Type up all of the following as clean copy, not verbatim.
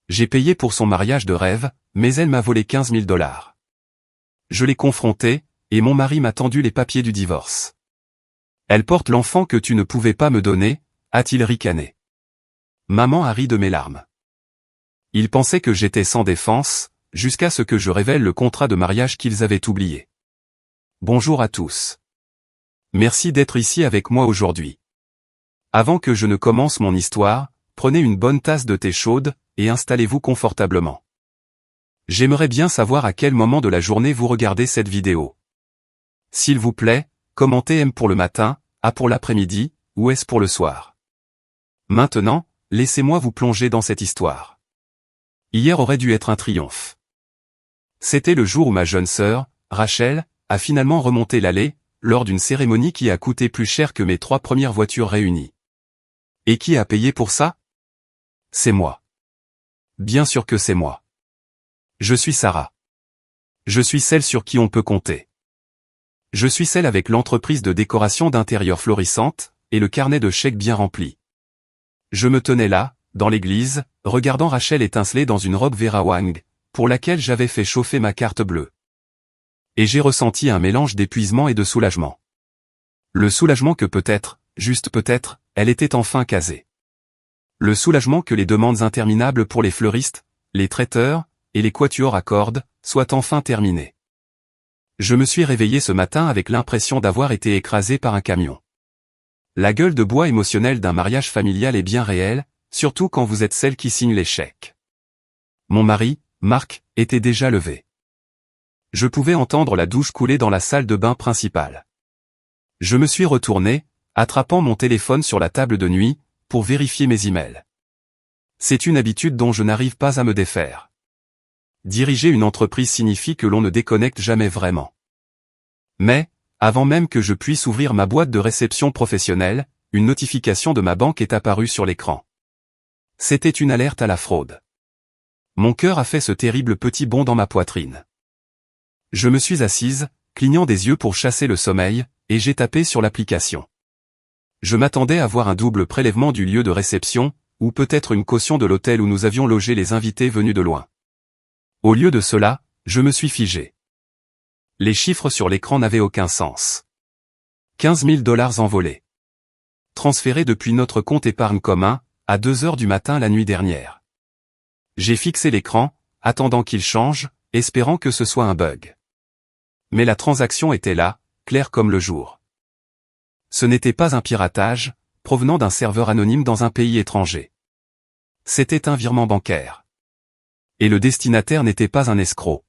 J'ai payé pour son mariage de rêve, mais elle m'a volé 15 000 $. Je l'ai confrontée, et mon mari m'a tendu les papiers du divorce. Elle porte l'enfant que tu ne pouvais pas me donner, a-t-il ricané. Maman a ri de mes larmes. Ils pensaient que j'étais sans défense, jusqu'à ce que je révèle le contrat de mariage qu'ils avaient oublié. Bonjour à tous. Merci d'être ici avec moi aujourd'hui. Avant que je ne commence mon histoire, prenez une bonne tasse de thé chaude, et installez-vous confortablement. J'aimerais bien savoir à quel moment de la journée vous regardez cette vidéo. S'il vous plaît, commentez M pour le matin, A pour l'après-midi, ou S pour le soir. Maintenant, laissez-moi vous plonger dans cette histoire. Hier aurait dû être un triomphe. C'était le jour où ma jeune sœur, Rachel, a finalement remonté l'allée, lors d'une cérémonie qui a coûté plus cher que mes 3 premières voitures réunies. Et qui a payé pour ça? C'est moi. Bien sûr que c'est moi. Je suis Sarah. Je suis celle sur qui on peut compter. Je suis celle avec l'entreprise de décoration d'intérieur florissante, et le carnet de chèques bien rempli. Je me tenais là, dans l'église, regardant Rachel étinceler dans une robe Vera Wang, pour laquelle j'avais fait chauffer ma carte bleue. Et j'ai ressenti un mélange d'épuisement et de soulagement. Le soulagement que peut-être, juste peut-être, elle était enfin casée. Le soulagement que les demandes interminables pour les fleuristes, les traiteurs, et les quatuors à cordes, soient enfin terminées. Je me suis réveillé ce matin avec l'impression d'avoir été écrasé par un camion. La gueule de bois émotionnelle d'un mariage familial est bien réelle, surtout quand vous êtes celle qui signe les chèques. Mon mari, Marc, était déjà levé. Je pouvais entendre la douche couler dans la salle de bain principale. Je me suis retourné, attrapant mon téléphone sur la table de nuit, pour vérifier mes emails. C'est une habitude dont je n'arrive pas à me défaire. Diriger une entreprise signifie que l'on ne déconnecte jamais vraiment. Mais, avant même que je puisse ouvrir ma boîte de réception professionnelle, une notification de ma banque est apparue sur l'écran. C'était une alerte à la fraude. Mon cœur a fait ce terrible petit bond dans ma poitrine. Je me suis assise, clignant des yeux pour chasser le sommeil, et j'ai tapé sur l'application. Je m'attendais à voir un double prélèvement du lieu de réception, ou peut-être une caution de l'hôtel où nous avions logé les invités venus de loin. Au lieu de cela, je me suis figé. Les chiffres sur l'écran n'avaient aucun sens. 15 000 $ envolés. Transférés depuis notre compte épargne commun, à 2 heures du matin la nuit dernière. J'ai fixé l'écran, attendant qu'il change, espérant que ce soit un bug. Mais la transaction était là, claire comme le jour. Ce n'était pas un piratage, provenant d'un serveur anonyme dans un pays étranger. C'était un virement bancaire. Et le destinataire n'était pas un escroc.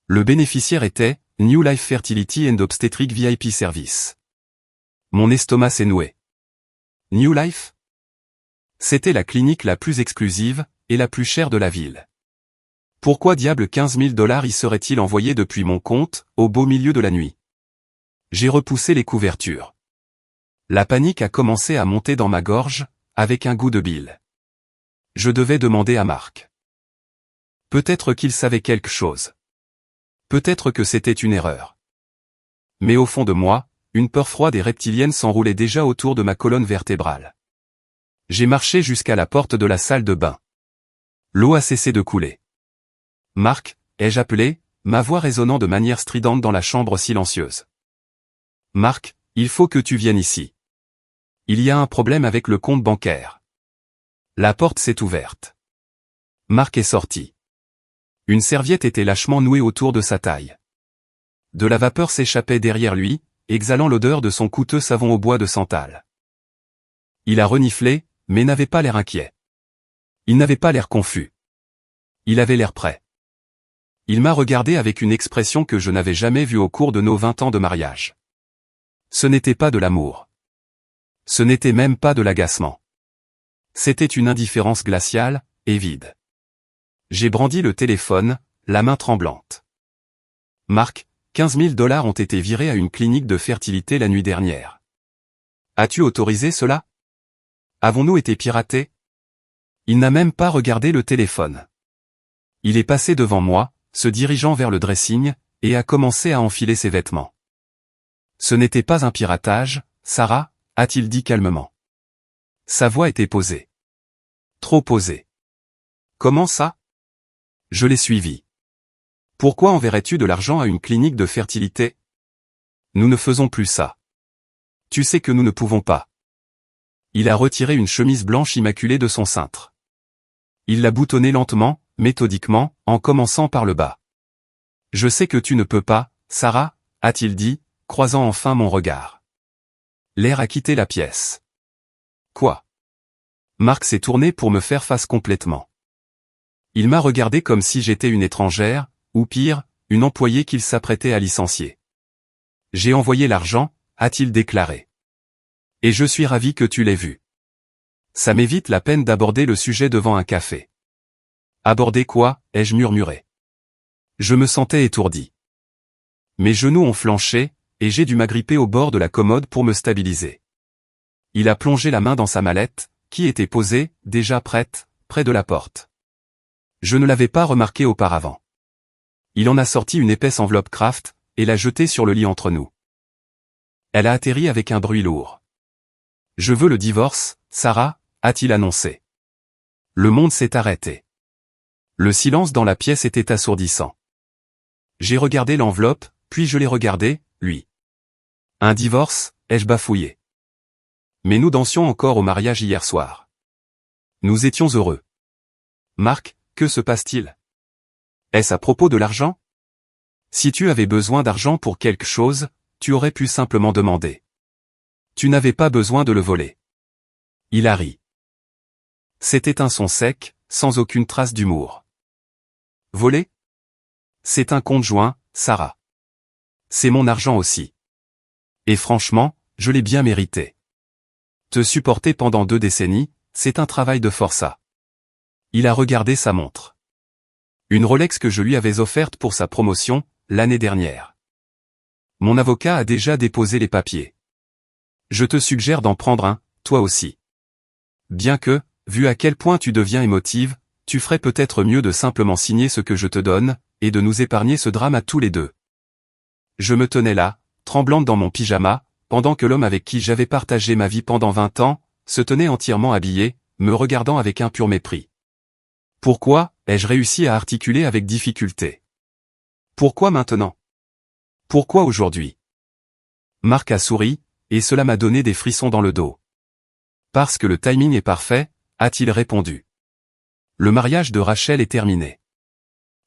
Le bénéficiaire était New Life Fertility and Obstetric VIP Service. Mon estomac s'est noué. New Life? C'était la clinique la plus exclusive, et la plus chère de la ville. Pourquoi diable 15 000 $ y seraient-ils envoyés depuis mon compte, au beau milieu de la nuit? J'ai repoussé les couvertures. La panique a commencé à monter dans ma gorge, avec un goût de bile. Je devais demander à Marc. Peut-être qu'il savait quelque chose. Peut-être que c'était une erreur. Mais au fond de moi, une peur froide et reptilienne s'enroulait déjà autour de ma colonne vertébrale. J'ai marché jusqu'à la porte de la salle de bain. L'eau a cessé de couler. Marc, ai-je appelé, ma voix résonnant de manière stridente dans la chambre silencieuse. Marc, il faut que tu viennes ici. Il y a un problème avec le compte bancaire. La porte s'est ouverte. Marc est sorti. Une serviette était lâchement nouée autour de sa taille. De la vapeur s'échappait derrière lui, exhalant l'odeur de son coûteux savon au bois de santal. Il a reniflé, mais n'avait pas l'air inquiet. Il n'avait pas l'air confus. Il avait l'air prêt. Il m'a regardé avec une expression que je n'avais jamais vue au cours de nos 20 ans de mariage. Ce n'était pas de l'amour. Ce n'était même pas de l'agacement. C'était une indifférence glaciale, et vide. J'ai brandi le téléphone, la main tremblante. Marc, 15 000 $ ont été virés à une clinique de fertilité la nuit dernière. As-tu autorisé cela? Avons-nous été piratés? Il n'a même pas regardé le téléphone. Il est passé devant moi, se dirigeant vers le dressing, et a commencé à enfiler ses vêtements. Ce n'était pas un piratage, Sarah, a-t-il dit calmement. Sa voix était posée. Trop posée. Comment ça? Je l'ai suivi. Pourquoi enverrais-tu de l'argent à une clinique de fertilité? Nous ne faisons plus ça. Tu sais que nous ne pouvons pas. Il a retiré une chemise blanche immaculée de son cintre. Il l'a boutonnée lentement, méthodiquement, en commençant par le bas. Je sais que tu ne peux pas, Sarah, a-t-il dit, croisant enfin mon regard. L'air a quitté la pièce. Quoi? Marc s'est tourné pour me faire face complètement. Il m'a regardé comme si j'étais une étrangère, ou pire, une employée qu'il s'apprêtait à licencier. J'ai envoyé l'argent, a-t-il déclaré. Et je suis ravi que tu l'aies vu. Ça m'évite la peine d'aborder le sujet devant un café. Aborder quoi? Ai-je murmuré. Je me sentais étourdi. Mes genoux ont flanché, et j'ai dû m'agripper au bord de la commode pour me stabiliser. Il a plongé la main dans sa mallette, qui était posée, déjà prête, près de la porte. Je ne l'avais pas remarqué auparavant. Il en a sorti une épaisse enveloppe Kraft, et l'a jetée sur le lit entre nous. Elle a atterri avec un bruit lourd. Je veux le divorce, Sarah, a-t-il annoncé. Le monde s'est arrêté. Le silence dans la pièce était assourdissant. J'ai regardé l'enveloppe, puis je l'ai regardé, lui. Un divorce, ai-je bafouillé. Mais nous dansions encore au mariage hier soir. Nous étions heureux. Marc, que se passe-t-il? Est-ce à propos de l'argent? Si tu avais besoin d'argent pour quelque chose, tu aurais pu simplement demander. Tu n'avais pas besoin de le voler. Il a ri. C'était un son sec, sans aucune trace d'humour. Voler? C'est un compte joint, Sarah. C'est mon argent aussi. Et franchement, je l'ai bien mérité. Te supporter pendant 2 décennies, c'est un travail de forçat. Il a regardé sa montre. Une Rolex que je lui avais offerte pour sa promotion, l'année dernière. Mon avocat a déjà déposé les papiers. Je te suggère d'en prendre un, toi aussi. Bien que, vu à quel point tu deviens émotive, tu ferais peut-être mieux de simplement signer ce que je te donne, et de nous épargner ce drame à tous les deux. Je me tenais là, tremblante dans mon pyjama, pendant que l'homme avec qui j'avais partagé ma vie pendant 20 ans, se tenait entièrement habillé, me regardant avec un pur mépris. Pourquoi, ai-je réussi à articuler avec difficulté? Pourquoi maintenant? Pourquoi aujourd'hui? Marc a souri, et cela m'a donné des frissons dans le dos. Parce que le timing est parfait, a-t-il répondu. Le mariage de Rachel est terminé.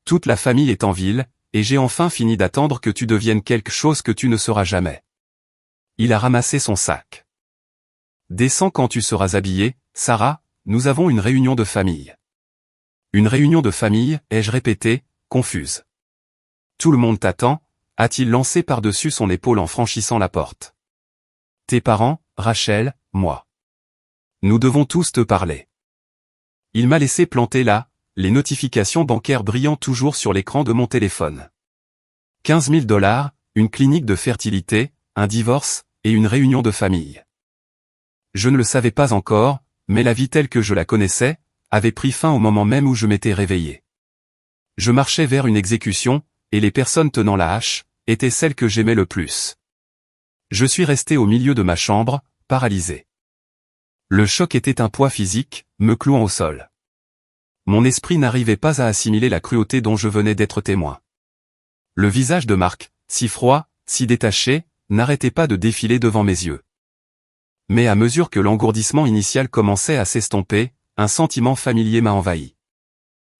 Toute la famille est en ville, et j'ai enfin fini d'attendre que tu deviennes quelque chose que tu ne seras jamais. Il a ramassé son sac. Descends quand tu seras habillée, Sarah, nous avons une réunion de famille. Une réunion de famille, ai-je répété, confuse. Tout le monde t'attend, a-t-il lancé par-dessus son épaule en franchissant la porte. Tes parents, Rachel, moi. Nous devons tous te parler. Il m'a laissé planter là, les notifications bancaires brillant toujours sur l'écran de mon téléphone. 15 000 $, une clinique de fertilité, un divorce, et une réunion de famille. Je ne le savais pas encore, mais la vie telle que je la connaissais, avait pris fin au moment même où je m'étais réveillé. Je marchais vers une exécution, et les personnes tenant la hache, étaient celles que j'aimais le plus. Je suis resté au milieu de ma chambre, paralysé. Le choc était un poids physique, me clouant au sol. Mon esprit n'arrivait pas à assimiler la cruauté dont je venais d'être témoin. Le visage de Marc, si froid, si détaché, n'arrêtait pas de défiler devant mes yeux. Mais à mesure que l'engourdissement initial commençait à s'estomper, un sentiment familier m'a envahi.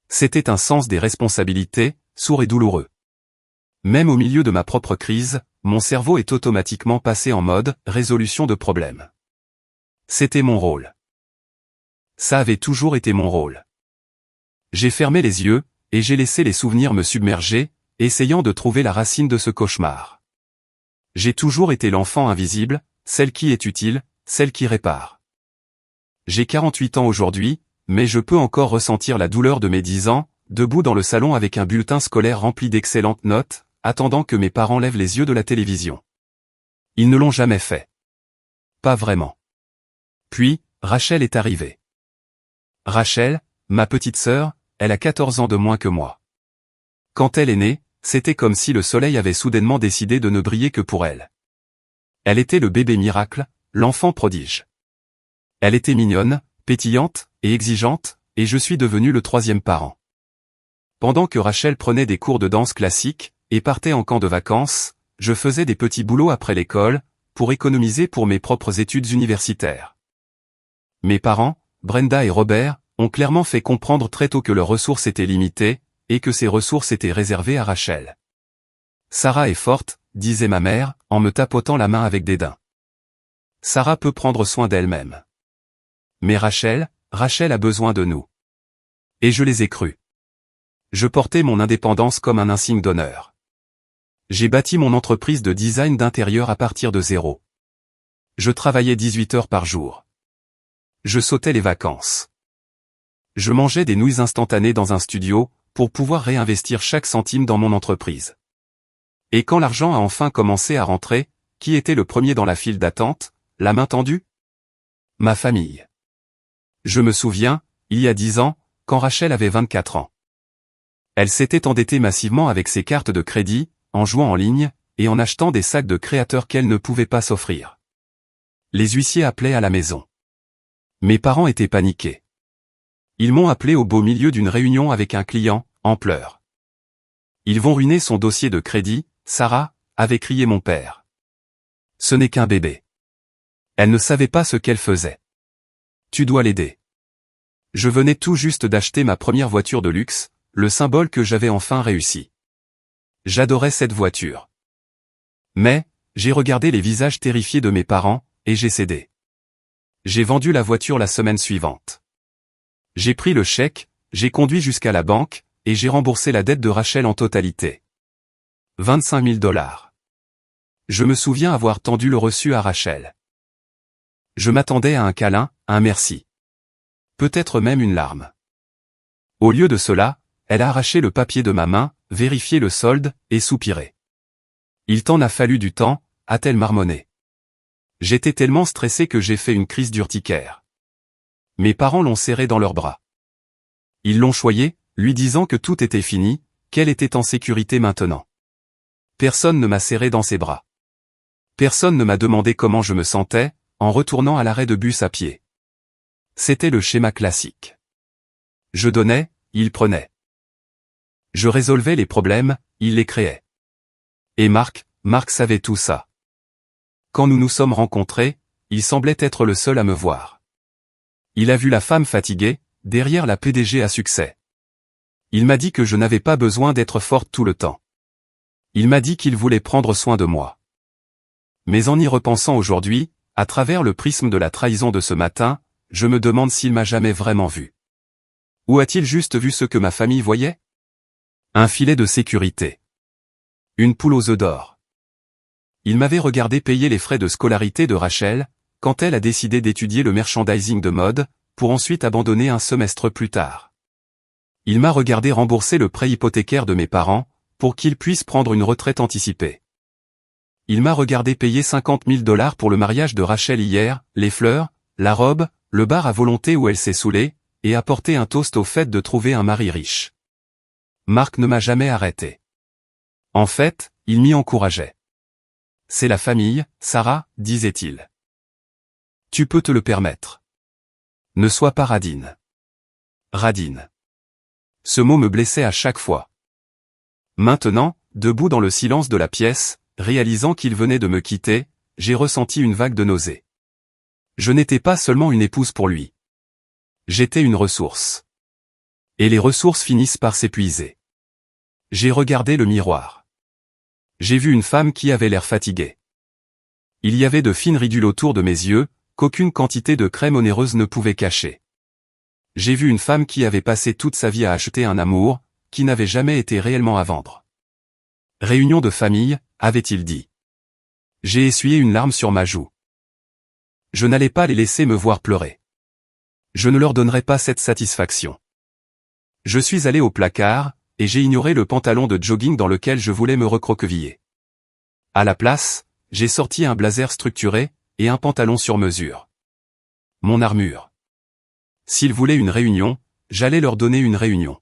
C'était un sens des responsabilités, sourd et douloureux. Même au milieu de ma propre crise, mon cerveau est automatiquement passé en mode « résolution de problèmes ». C'était mon rôle. Ça avait toujours été mon rôle. J'ai fermé les yeux, et j'ai laissé les souvenirs me submerger, essayant de trouver la racine de ce cauchemar. J'ai toujours été l'enfant invisible, celle qui est utile, celle qui répare. J'ai 48 ans aujourd'hui, mais je peux encore ressentir la douleur de mes 10 ans, debout dans le salon avec un bulletin scolaire rempli d'excellentes notes, attendant que mes parents lèvent les yeux de la télévision. Ils ne l'ont jamais fait. Pas vraiment. Puis, Rachel est arrivée. Rachel, ma petite sœur, elle a 14 ans de moins que moi. Quand elle est née, c'était comme si le soleil avait soudainement décidé de ne briller que pour elle. Elle était le bébé miracle, l'enfant prodige. Elle était mignonne, pétillante, et exigeante, et je suis devenu le troisième parent. Pendant que Rachel prenait des cours de danse classique, et partait en camp de vacances, je faisais des petits boulots après l'école, pour économiser pour mes propres études universitaires. Mes parents, Brenda et Robert, ont clairement fait comprendre très tôt que leurs ressources étaient limitées, et que ces ressources étaient réservées à Rachel. Sarah est forte, disait ma mère, en me tapotant la main avec dédain. Sarah peut prendre soin d'elle-même. Mais Rachel a besoin de nous. Et je les ai crus. Je portais mon indépendance comme un insigne d'honneur. J'ai bâti mon entreprise de design d'intérieur à partir de zéro. Je travaillais 18 heures par jour. Je sautais les vacances. Je mangeais des nouilles instantanées dans un studio, pour pouvoir réinvestir chaque centime dans mon entreprise. Et quand l'argent a enfin commencé à rentrer, qui était le premier dans la file d'attente, la main tendue? Ma famille. Je me souviens, il y a 10 ans, quand Rachel avait 24 ans. Elle s'était endettée massivement avec ses cartes de crédit, en jouant en ligne, et en achetant des sacs de créateurs qu'elle ne pouvait pas s'offrir. Les huissiers appelaient à la maison. Mes parents étaient paniqués. Ils m'ont appelé au beau milieu d'une réunion avec un client, en pleurs. Ils vont ruiner son dossier de crédit, Sarah, avait crié mon père. Ce n'est qu'un bébé. Elle ne savait pas ce qu'elle faisait. Tu dois l'aider. Je venais tout juste d'acheter ma première voiture de luxe, le symbole que j'avais enfin réussi. J'adorais cette voiture. Mais, j'ai regardé les visages terrifiés de mes parents, et j'ai cédé. J'ai vendu la voiture la semaine suivante. J'ai pris le chèque, j'ai conduit jusqu'à la banque, et j'ai remboursé la dette de Rachel en totalité. 25 000 $. Je me souviens avoir tendu le reçu à Rachel. Je m'attendais à un câlin, un merci. Peut-être même une larme. Au lieu de cela, elle a arraché le papier de ma main, vérifié le solde, et soupiré. Il t'en a fallu du temps, a-t-elle marmonné. J'étais tellement stressé que j'ai fait une crise d'urticaire. Mes parents l'ont serré dans leurs bras. Ils l'ont choyé, lui disant que tout était fini, qu'elle était en sécurité maintenant. Personne ne m'a serré dans ses bras. Personne ne m'a demandé comment je me sentais, en retournant à l'arrêt de bus à pied. C'était le schéma classique. Je donnais, il prenait. Je résolvais les problèmes, il les créait. Et Marc savait tout ça. Quand nous nous sommes rencontrés, il semblait être le seul à me voir. Il a vu la femme fatiguée, derrière la PDG à succès. Il m'a dit que je n'avais pas besoin d'être forte tout le temps. Il m'a dit qu'il voulait prendre soin de moi. Mais en y repensant aujourd'hui, à travers le prisme de la trahison de ce matin, je me demande s'il m'a jamais vraiment vu. Ou a-t-il juste vu ce que ma famille voyait? Un filet de sécurité. Une poule aux œufs d'or. Il m'avait regardé payer les frais de scolarité de Rachel, quand elle a décidé d'étudier le merchandising de mode, pour ensuite abandonner un semestre plus tard. Il m'a regardé rembourser le prêt hypothécaire de mes parents, pour qu'ils puissent prendre une retraite anticipée. Il m'a regardé payer 50 000 $ pour le mariage de Rachel hier, les fleurs, la robe, le bar à volonté où elle s'est saoulée, et apporter un toast au fait de trouver un mari riche. Marc ne m'a jamais arrêté. En fait, il m'y encourageait. C'est la famille, Sarah, disait-il. Tu peux te le permettre. Ne sois pas radine. Radine. Ce mot me blessait à chaque fois. Maintenant, debout dans le silence de la pièce, réalisant qu'il venait de me quitter, j'ai ressenti une vague de nausée. Je n'étais pas seulement une épouse pour lui. J'étais une ressource. Et les ressources finissent par s'épuiser. J'ai regardé le miroir. J'ai vu une femme qui avait l'air fatiguée. Il y avait de fines ridules autour de mes yeux, qu'aucune quantité de crème onéreuse ne pouvait cacher. J'ai vu une femme qui avait passé toute sa vie à acheter un amour, qui n'avait jamais été réellement à vendre. Réunion de famille, avait-il dit. J'ai essuyé une larme sur ma joue. Je n'allais pas les laisser me voir pleurer. Je ne leur donnerais pas cette satisfaction. Je suis allé au placard, et j'ai ignoré le pantalon de jogging dans lequel je voulais me recroqueviller. À la place, j'ai sorti un blazer structuré, et un pantalon sur mesure. Mon armure. S'ils voulaient une réunion, j'allais leur donner une réunion.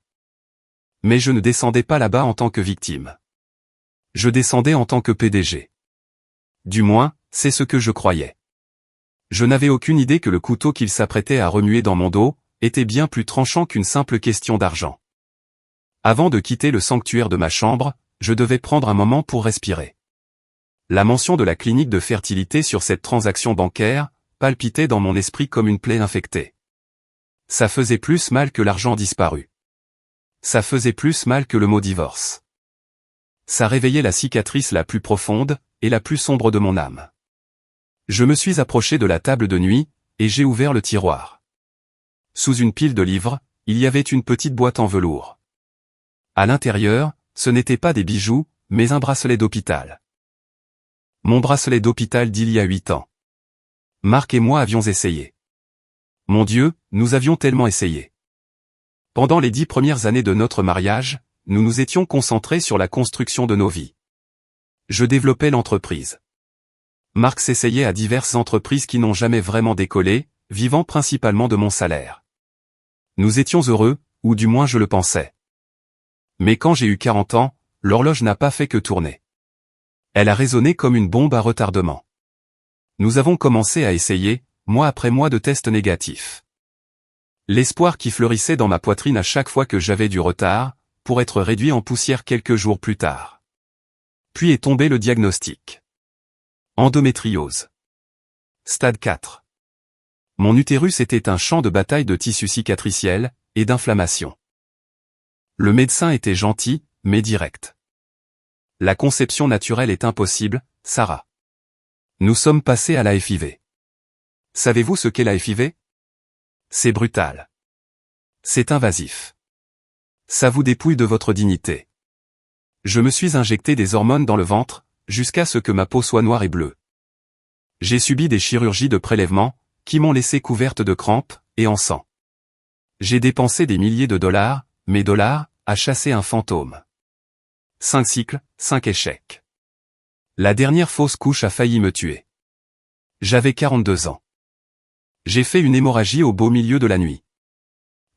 Mais je ne descendais pas là-bas en tant que victime. Je descendais en tant que PDG. Du moins, c'est ce que je croyais. Je n'avais aucune idée que le couteau qu'il s'apprêtait à remuer dans mon dos, était bien plus tranchant qu'une simple question d'argent. Avant de quitter le sanctuaire de ma chambre, je devais prendre un moment pour respirer. La mention de la clinique de fertilité sur cette transaction bancaire palpitait dans mon esprit comme une plaie infectée. Ça faisait plus mal que l'argent disparu. Ça faisait plus mal que le mot divorce. Ça réveillait la cicatrice la plus profonde et la plus sombre de mon âme. Je me suis approché de la table de nuit, et j'ai ouvert le tiroir. Sous une pile de livres, il y avait une petite boîte en velours. À l'intérieur, ce n'était pas des bijoux, mais un bracelet d'hôpital. Mon bracelet d'hôpital d'il y a 8 ans. Marc et moi avions essayé. Mon Dieu, nous avions tellement essayé. Pendant les 10 premières années de notre mariage, nous nous étions concentrés sur la construction de nos vies. Je développais l'entreprise. Marc s'essayait à diverses entreprises qui n'ont jamais vraiment décollé, vivant principalement de mon salaire. Nous étions heureux, ou du moins je le pensais. Mais quand j'ai eu 40 ans, l'horloge n'a pas fait que tourner. Elle a résonné comme une bombe à retardement. Nous avons commencé à essayer, mois après mois de tests négatifs. L'espoir qui fleurissait dans ma poitrine à chaque fois que j'avais du retard, pour être réduit en poussière quelques jours plus tard. Puis est tombé le diagnostic. Endométriose. Stade 4. Mon utérus était un champ de bataille de tissus cicatriciels et d'inflammation. Le médecin était gentil, mais direct. La conception naturelle est impossible, Sarah. Nous sommes passés à la FIV. Savez-vous ce qu'est la FIV? C'est brutal. C'est invasif. Ça vous dépouille de votre dignité. Je me suis injecté des hormones dans le ventre, jusqu'à ce que ma peau soit noire et bleue. J'ai subi des chirurgies de prélèvement, qui m'ont laissé couverte de crampes, et en sang. J'ai dépensé des milliers de dollars, mes dollars, à chasser un fantôme. 5 cycles, 5 échecs. La dernière fausse couche a failli me tuer. J'avais 42 ans. J'ai fait une hémorragie au beau milieu de la nuit.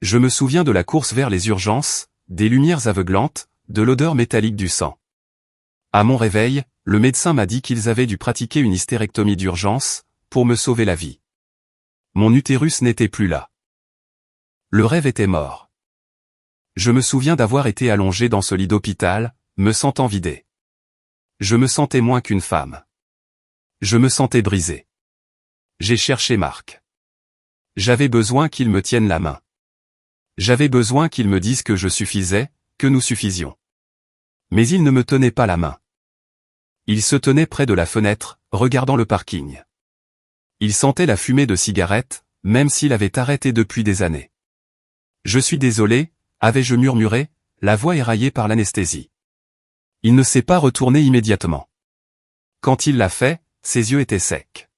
Je me souviens de la course vers les urgences, des lumières aveuglantes, de l'odeur métallique du sang. À mon réveil, le médecin m'a dit qu'ils avaient dû pratiquer une hystérectomie d'urgence, pour me sauver la vie. Mon utérus n'était plus là. Le rêve était mort. Je me souviens d'avoir été allongé dans ce lit d'hôpital, me sentant vidé. Je me sentais moins qu'une femme. Je me sentais brisé. J'ai cherché Marc. J'avais besoin qu'il me tienne la main. J'avais besoin qu'il me dise que je suffisais, que nous suffisions. Mais il ne me tenait pas la main. Il se tenait près de la fenêtre, regardant le parking. Il sentait la fumée de cigarette, même s'il avait arrêté depuis des années. Je suis désolé, avais-je murmuré, la voix éraillée par l'anesthésie. Il ne s'est pas retourné immédiatement. Quand il l'a fait, ses yeux étaient secs.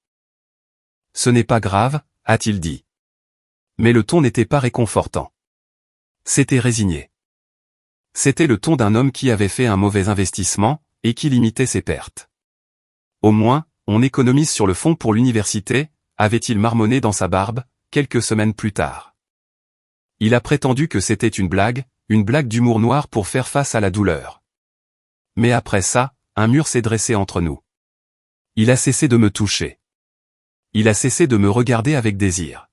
Ce n'est pas grave, a-t-il dit. Mais le ton n'était pas réconfortant. C'était résigné. C'était le ton d'un homme qui avait fait un mauvais investissement, et qui limitait ses pertes. Au moins, on économise sur le fonds pour l'université, avait-il marmonné dans sa barbe, quelques semaines plus tard. Il a prétendu que c'était une blague d'humour noir pour faire face à la douleur. Mais après ça, un mur s'est dressé entre nous. Il a cessé de me toucher. Il a cessé de me regarder avec désir.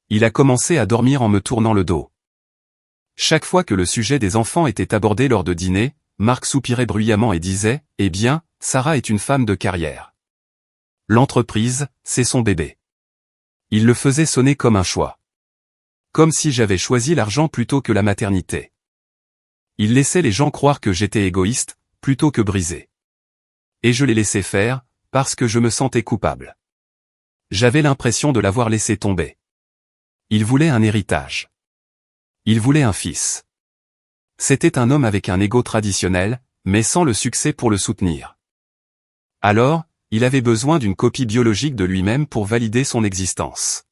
Il a commencé à dormir en me tournant le dos. Chaque fois que le sujet des enfants était abordé lors de dîner, Marc soupirait bruyamment et disait « Eh bien, Sarah est une femme de carrière. L'entreprise, c'est son bébé. » Il le faisait sonner comme un choix. Comme si j'avais choisi l'argent plutôt que la maternité. Il laissait les gens croire que j'étais égoïste, plutôt que brisé. Et je les laissais faire, parce que je me sentais coupable. J'avais l'impression de l'avoir laissé tomber. Il voulait un héritage. Il voulait un fils. C'était un homme avec un ego traditionnel, mais sans le succès pour le soutenir. Alors, il avait besoin d'une copie biologique de lui-même pour valider son existence.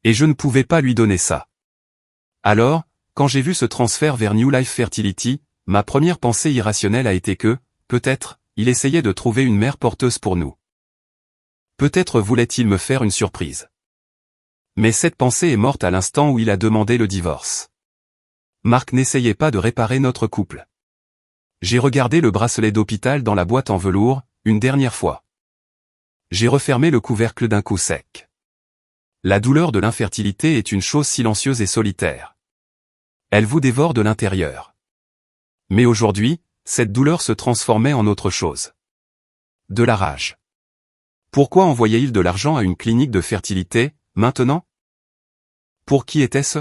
Et je ne pouvais pas lui donner ça. Alors, quand j'ai vu ce transfert vers New Life Fertility, ma première pensée irrationnelle a été que, peut-être, il essayait de trouver une mère porteuse pour nous. Peut-être voulait-il me faire une surprise. Mais cette pensée est morte à l'instant où il a demandé le divorce. Marc n'essayait pas de réparer notre couple. J'ai regardé le bracelet d'hôpital dans la boîte en velours, une dernière fois. J'ai refermé le couvercle d'un coup sec. La douleur de l'infertilité est une chose silencieuse et solitaire. Elle vous dévore de l'intérieur. Mais aujourd'hui, cette douleur se transformait en autre chose. De la rage. Pourquoi envoyait-il de l'argent à une clinique de fertilité, maintenant? Pour qui était-ce?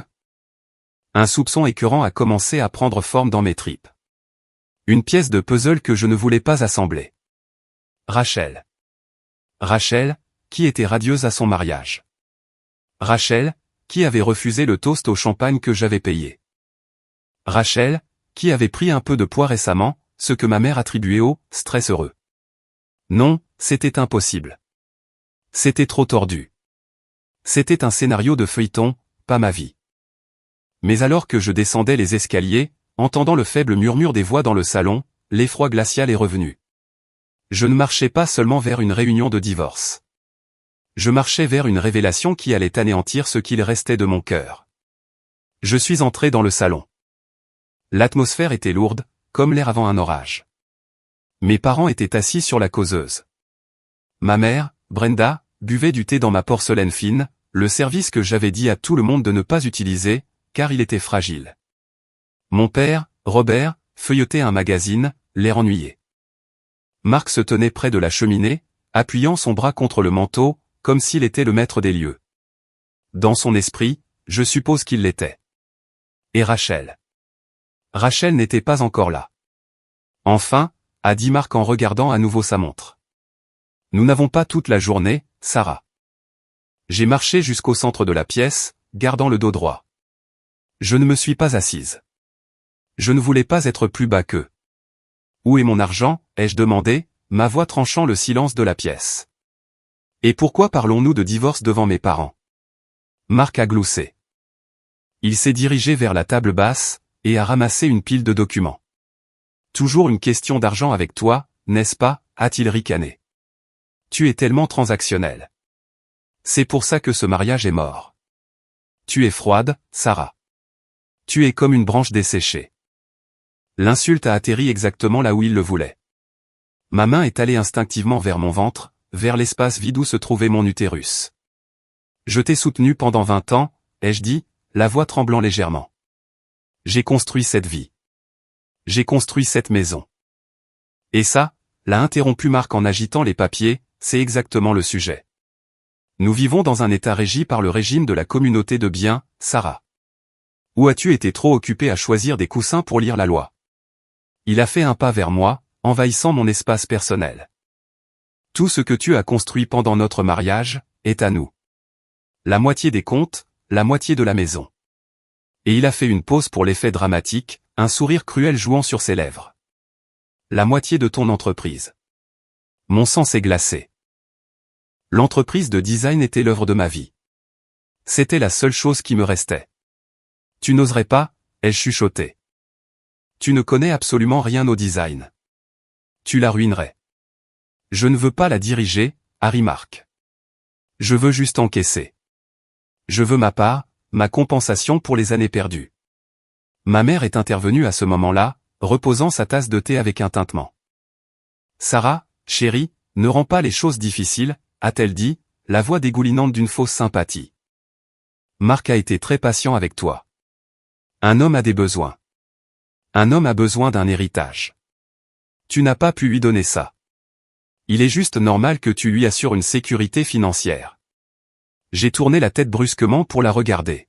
Un soupçon écœurant a commencé à prendre forme dans mes tripes. Une pièce de puzzle que je ne voulais pas assembler. Rachel. Rachel, qui était radieuse à son mariage. Rachel, qui avait refusé le toast au champagne que j'avais payé. Rachel, qui avait pris un peu de poids récemment, ce que ma mère attribuait au « stress heureux ». Non, c'était impossible. C'était trop tordu. C'était un scénario de feuilleton, pas ma vie. Mais alors que je descendais les escaliers, entendant le faible murmure des voix dans le salon, l'effroi glacial est revenu. Je ne marchais pas seulement vers une réunion de divorce. Je marchais vers une révélation qui allait anéantir ce qu'il restait de mon cœur. Je suis entré dans le salon. L'atmosphère était lourde, comme l'air avant un orage. Mes parents étaient assis sur la causeuse. Ma mère, Brenda, buvait du thé dans ma porcelaine fine, le service que j'avais dit à tout le monde de ne pas utiliser, car il était fragile. Mon père, Robert, feuilletait un magazine, l'air ennuyé. Marc se tenait près de la cheminée, appuyant son bras contre le manteau, comme s'il était le maître des lieux. Dans son esprit, je suppose qu'il l'était. Et Rachel. Rachel n'était pas encore là. Enfin, a dit Marc en regardant à nouveau sa montre. Nous n'avons pas toute la journée, Sarah. J'ai marché jusqu'au centre de la pièce, gardant le dos droit. Je ne me suis pas assise. Je ne voulais pas être plus bas qu'eux. Où est mon argent, ai-je demandé, ma voix tranchant le silence de la pièce. Et pourquoi parlons-nous de divorce devant mes parents? Marc a gloussé. Il s'est dirigé vers la table basse, et a ramassé une pile de documents. Toujours une question d'argent avec toi, n'est-ce pas, a-t-il ricané. Tu es tellement transactionnel. C'est pour ça que ce mariage est mort. Tu es froide, Sarah. Tu es comme une branche desséchée. L'insulte a atterri exactement là où il le voulait. Ma main est allée instinctivement vers mon ventre, vers l'espace vide où se trouvait mon utérus. Je t'ai soutenu pendant 20 ans, ai-je dit, la voix tremblant légèrement. J'ai construit cette vie. J'ai construit cette maison. Et ça, l'a interrompu Marc en agitant les papiers, c'est exactement le sujet. Nous vivons dans un état régi par le régime de la communauté de biens, Sarah. Où as-tu été trop occupé à choisir des coussins pour lire la loi? Il a fait un pas vers moi, envahissant mon espace personnel. Tout ce que tu as construit pendant notre mariage, est à nous. La moitié des comptes, la moitié de la maison. Et il a fait une pause pour l'effet dramatique, un sourire cruel jouant sur ses lèvres. La moitié de ton entreprise. Mon sang s'est glacé. L'entreprise de design était l'œuvre de ma vie. C'était la seule chose qui me restait. Tu n'oserais pas, ai-je chuchoté. Tu ne connais absolument rien au design. Tu la ruinerais. Je ne veux pas la diriger, Harry Mark. Je veux juste encaisser. Je veux ma part, ma compensation pour les années perdues. Ma mère est intervenue à ce moment-là, reposant sa tasse de thé avec un tintement. Sarah, chérie, ne rends pas les choses difficiles, a-t-elle dit, la voix dégoulinante d'une fausse sympathie. Marc a été très patient avec toi. Un homme a des besoins. Un homme a besoin d'un héritage. Tu n'as pas pu lui donner ça. Il est juste normal que tu lui assures une sécurité financière. J'ai tourné la tête brusquement pour la regarder.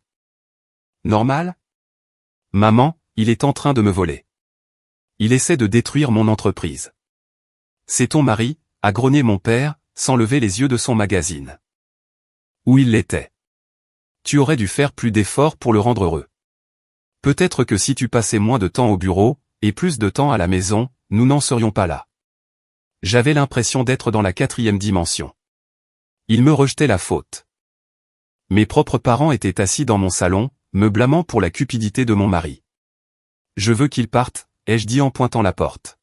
Normal? Maman, il est en train de me voler. Il essaie de détruire mon entreprise. C'est ton mari, a grogné mon père, sans lever les yeux de son magazine. Où il l'était. Tu aurais dû faire plus d'efforts pour le rendre heureux. Peut-être que si tu passais moins de temps au bureau, et plus de temps à la maison, nous n'en serions pas là. J'avais l'impression d'être dans la 4e dimension. Il me rejetait la faute. Mes propres parents étaient assis dans mon salon, me blâmant pour la cupidité de mon mari. Je veux qu'il parte, ai-je dit en pointant la porte.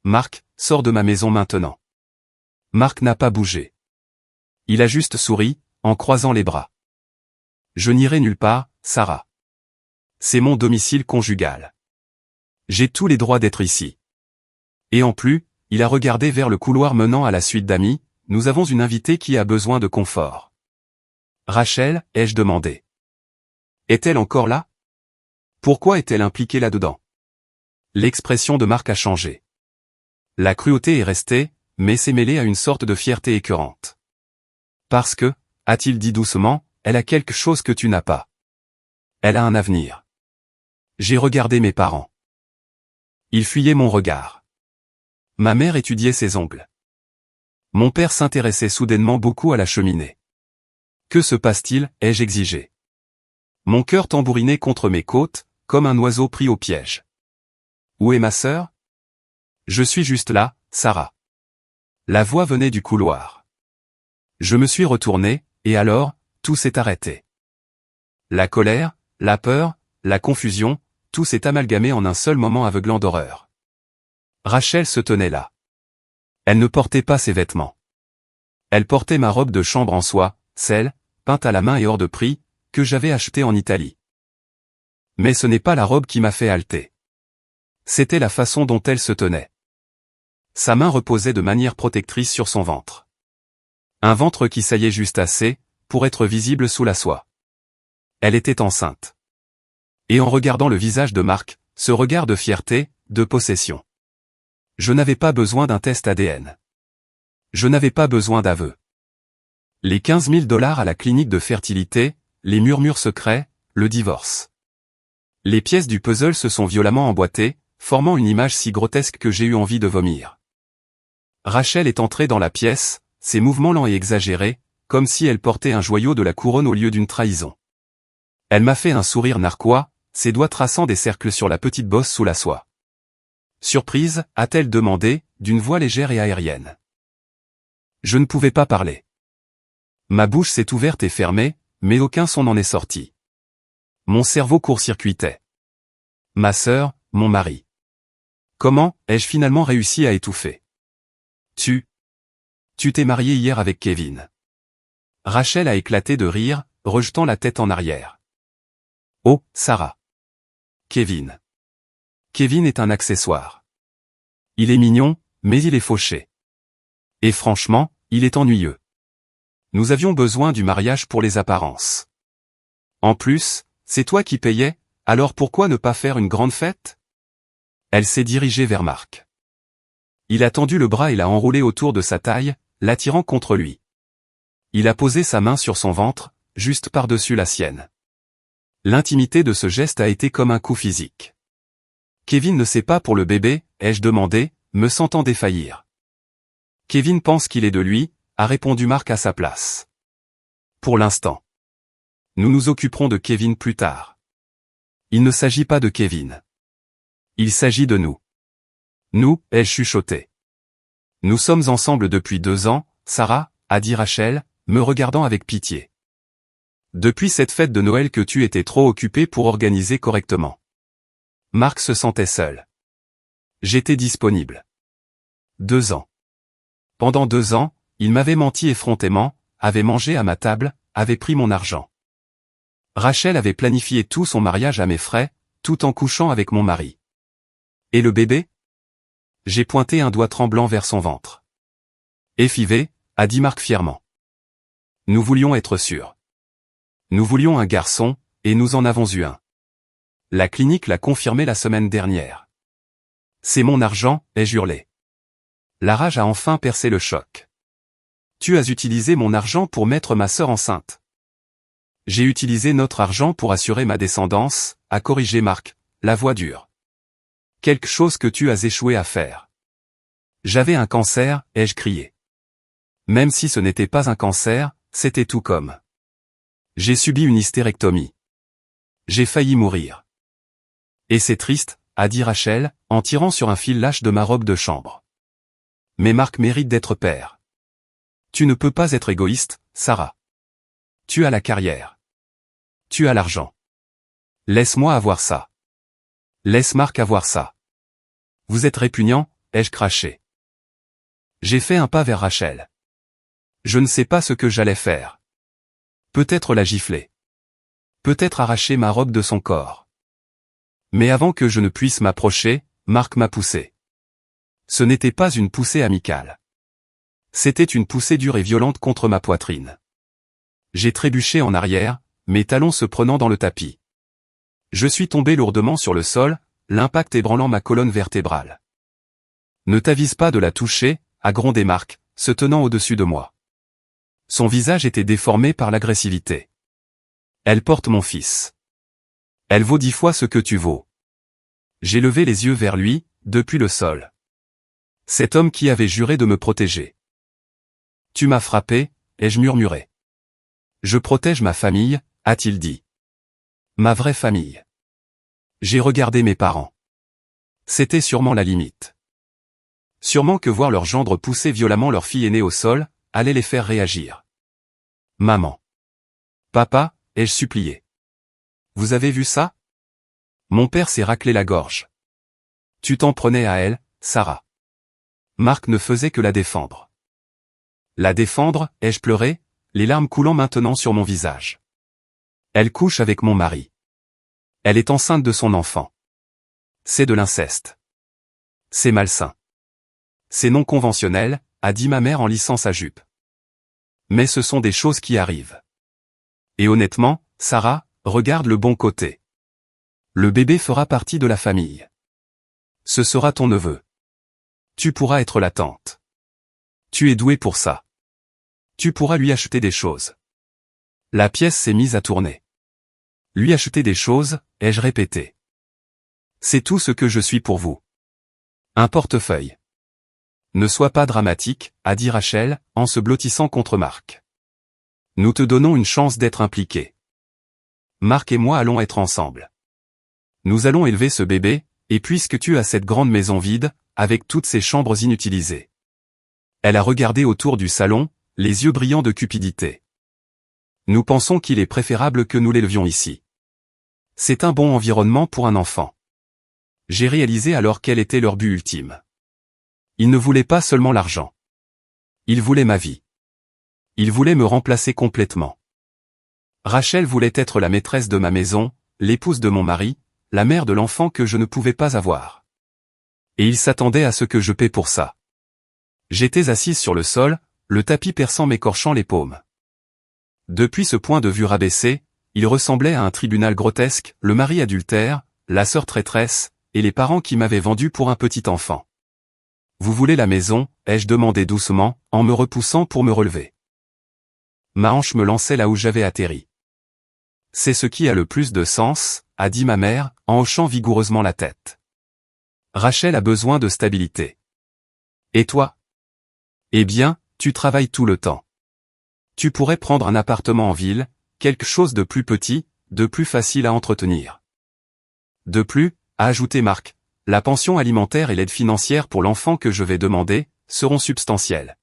Marc, sors de ma maison maintenant. Marc n'a pas bougé. Il a juste souri, en croisant les bras. Je n'irai nulle part, Sarah. C'est mon domicile conjugal. J'ai tous les droits d'être ici. Et en plus, il a regardé vers le couloir menant à la suite d'amis, nous avons une invitée qui a besoin de confort. Rachel, ai-je demandé. Est-elle encore là? Pourquoi est-elle impliquée là-dedans? L'expression de Marc a changé. La cruauté est restée, mais s'est mêlée à une sorte de fierté écœurante. Parce que, a-t-il dit doucement, elle a quelque chose que tu n'as pas. Elle a un avenir. J'ai regardé mes parents. Ils fuyaient mon regard. Ma mère étudiait ses ongles. Mon père s'intéressait soudainement beaucoup à la cheminée. Que se passe-t-il, ai-je exigé. Mon cœur tambourinait contre mes côtes, comme un oiseau pris au piège. Où est ma sœur? Je suis juste là, Sarah. La voix venait du couloir. Je me suis retourné, et alors, tout s'est arrêté. La colère, la peur, la confusion, tout s'est amalgamé en un seul moment aveuglant d'horreur. Rachel se tenait là. Elle ne portait pas ses vêtements. Elle portait ma robe de chambre en soie, celle, peinte à la main et hors de prix, que j'avais achetée en Italie. Mais ce n'est pas la robe qui m'a fait halter. C'était la façon dont elle se tenait. Sa main reposait de manière protectrice sur son ventre. Un ventre qui saillait juste assez, pour être visible sous la soie. Elle était enceinte. Et en regardant le visage de Marc, ce regard de fierté, de possession. Je n'avais pas besoin d'un test ADN. Je n'avais pas besoin d'aveu. Les 15 000 $ à la clinique de fertilité, les murmures secrets, le divorce. Les pièces du puzzle se sont violemment emboîtées, formant une image si grotesque que j'ai eu envie de vomir. Rachel est entrée dans la pièce, ses mouvements lents et exagérés, comme si elle portait un joyau de la couronne au lieu d'une trahison. Elle m'a fait un sourire narquois, ses doigts traçant des cercles sur la petite bosse sous la soie. Surprise, a-t-elle demandé, d'une voix légère et aérienne. Je ne pouvais pas parler. Ma bouche s'est ouverte et fermée, mais aucun son n'en est sorti. Mon cerveau court-circuitait. Ma sœur, mon mari. Comment ai-je finalement réussi à étouffer? Tu t'es marié hier avec Kevin. Rachel a éclaté de rire, rejetant la tête en arrière. Oh, Sarah. Kevin. Kevin est un accessoire. Il est mignon, mais il est fauché. Et franchement, il est ennuyeux. Nous avions besoin du mariage pour les apparences. En plus, c'est toi qui payais, alors pourquoi ne pas faire une grande fête? Elle s'est dirigée vers Marc. Il a tendu le bras et l'a enroulé autour de sa taille, l'attirant contre lui. Il a posé sa main sur son ventre, juste par-dessus la sienne. L'intimité de ce geste a été comme un coup physique. Kevin ne sait pas pour le bébé, ai-je demandé, me sentant défaillir. Kevin pense qu'il est de lui, a répondu Marc à sa place. Pour l'instant. Nous nous occuperons de Kevin plus tard. Il ne s'agit pas de Kevin. Il s'agit de nous. Nous, ai-je chuchoté. Nous sommes ensemble depuis 2 ans, Sarah, a dit Rachel, me regardant avec pitié. Depuis cette fête de Noël que tu étais trop occupée pour organiser correctement. Marc se sentait seul. J'étais disponible. 2 ans. Pendant 2 ans, il m'avait menti effrontément, avait mangé à ma table, avait pris mon argent. Rachel avait planifié tout son mariage à mes frais, tout en couchant avec mon mari. Et le bébé? J'ai pointé un doigt tremblant vers son ventre. Effivé, a dit Marc fièrement. Nous voulions être sûrs. Nous voulions un garçon, et nous en avons eu un. La clinique l'a confirmé la semaine dernière. C'est mon argent, ai-je hurlé. La rage a enfin percé le choc. Tu as utilisé mon argent pour mettre ma sœur enceinte. J'ai utilisé notre argent pour assurer ma descendance, a corrigé Marc, la voix dure. Quelque chose que tu as échoué à faire. J'avais un cancer, ai-je crié. Même si ce n'était pas un cancer, c'était tout comme. J'ai subi une hystérectomie. J'ai failli mourir. Et c'est triste, a dit Rachel, en tirant sur un fil lâche de ma robe de chambre. Mais Marc mérite d'être père. Tu ne peux pas être égoïste, Sarah. Tu as la carrière. Tu as l'argent. Laisse-moi avoir ça. Laisse Marc avoir ça. Vous êtes répugnant, ai-je craché. J'ai fait un pas vers Rachel. Je ne sais pas ce que j'allais faire. Peut-être la gifler. Peut-être arracher ma robe de son corps. Mais avant que je ne puisse m'approcher, Marc m'a poussé. Ce n'était pas une poussée amicale. C'était une poussée dure et violente contre ma poitrine. J'ai trébuché en arrière, mes talons se prenant dans le tapis. Je suis tombé lourdement sur le sol, l'impact ébranlant ma colonne vertébrale. Ne t'avise pas de la toucher, a grondé Marc, se tenant au-dessus de moi. Son visage était déformé par l'agressivité. Elle porte mon fils. Elle vaut 10 fois ce que tu vaux. J'ai levé les yeux vers lui, depuis le sol. Cet homme qui avait juré de me protéger. Tu m'as frappé, ai-je murmuré. Je protège ma famille, a-t-il dit. Ma vraie famille. J'ai regardé mes parents. C'était sûrement la limite. Sûrement que voir leur gendre pousser violemment leur fille aînée au sol, allait les faire réagir. Maman. Papa, ai-je supplié. Vous avez vu ça? Mon père s'est raclé la gorge. Tu t'en prenais à elle, Sarah. Marc ne faisait que la défendre. La défendre, ai-je pleuré, les larmes coulant maintenant sur mon visage. Elle couche avec mon mari. Elle est enceinte de son enfant. C'est de l'inceste. C'est malsain. C'est non conventionnel, a dit ma mère en lissant sa jupe. Mais ce sont des choses qui arrivent. Et honnêtement, Sarah, regarde le bon côté. Le bébé fera partie de la famille. Ce sera ton neveu. Tu pourras être la tante. Tu es doué pour ça. Tu pourras lui acheter des choses. La pièce s'est mise à tourner. Lui acheter des choses, ai-je répété. C'est tout ce que je suis pour vous. Un portefeuille. Ne sois pas dramatique, a dit Rachel, en se blottissant contre Marc. Nous te donnons une chance d'être impliqués. Marc et moi allons être ensemble. Nous allons élever ce bébé, et puisque tu as cette grande maison vide, avec toutes ces chambres inutilisées. Elle a regardé autour du salon, les yeux brillants de cupidité. Nous pensons qu'il est préférable que nous l'élevions ici. C'est un bon environnement pour un enfant. J'ai réalisé alors quel était leur but ultime. Ils ne voulaient pas seulement l'argent. Ils voulaient ma vie. Ils voulaient me remplacer complètement. Rachel voulait être la maîtresse de ma maison, l'épouse de mon mari, la mère de l'enfant que je ne pouvais pas avoir. Et ils s'attendaient à ce que je paie pour ça. J'étais assise sur le sol, le tapis perçant m'écorchant les paumes. Depuis ce point de vue rabaissé, il ressemblait à un tribunal grotesque, le mari adultère, la sœur traîtresse, et les parents qui m'avaient vendu pour un petit enfant. Vous voulez la maison, ai-je demandé doucement, en me repoussant pour me relever. Ma hanche me lançait là où j'avais atterri. C'est ce qui a le plus de sens, a dit ma mère, en hochant vigoureusement la tête. Rachel a besoin de stabilité. Et toi? Eh bien, tu travailles tout le temps. Tu pourrais prendre un appartement en ville, quelque chose de plus petit, de plus facile à entretenir. De plus, a ajouté Marc, la pension alimentaire et l'aide financière pour l'enfant que je vais demander, seront substantielles.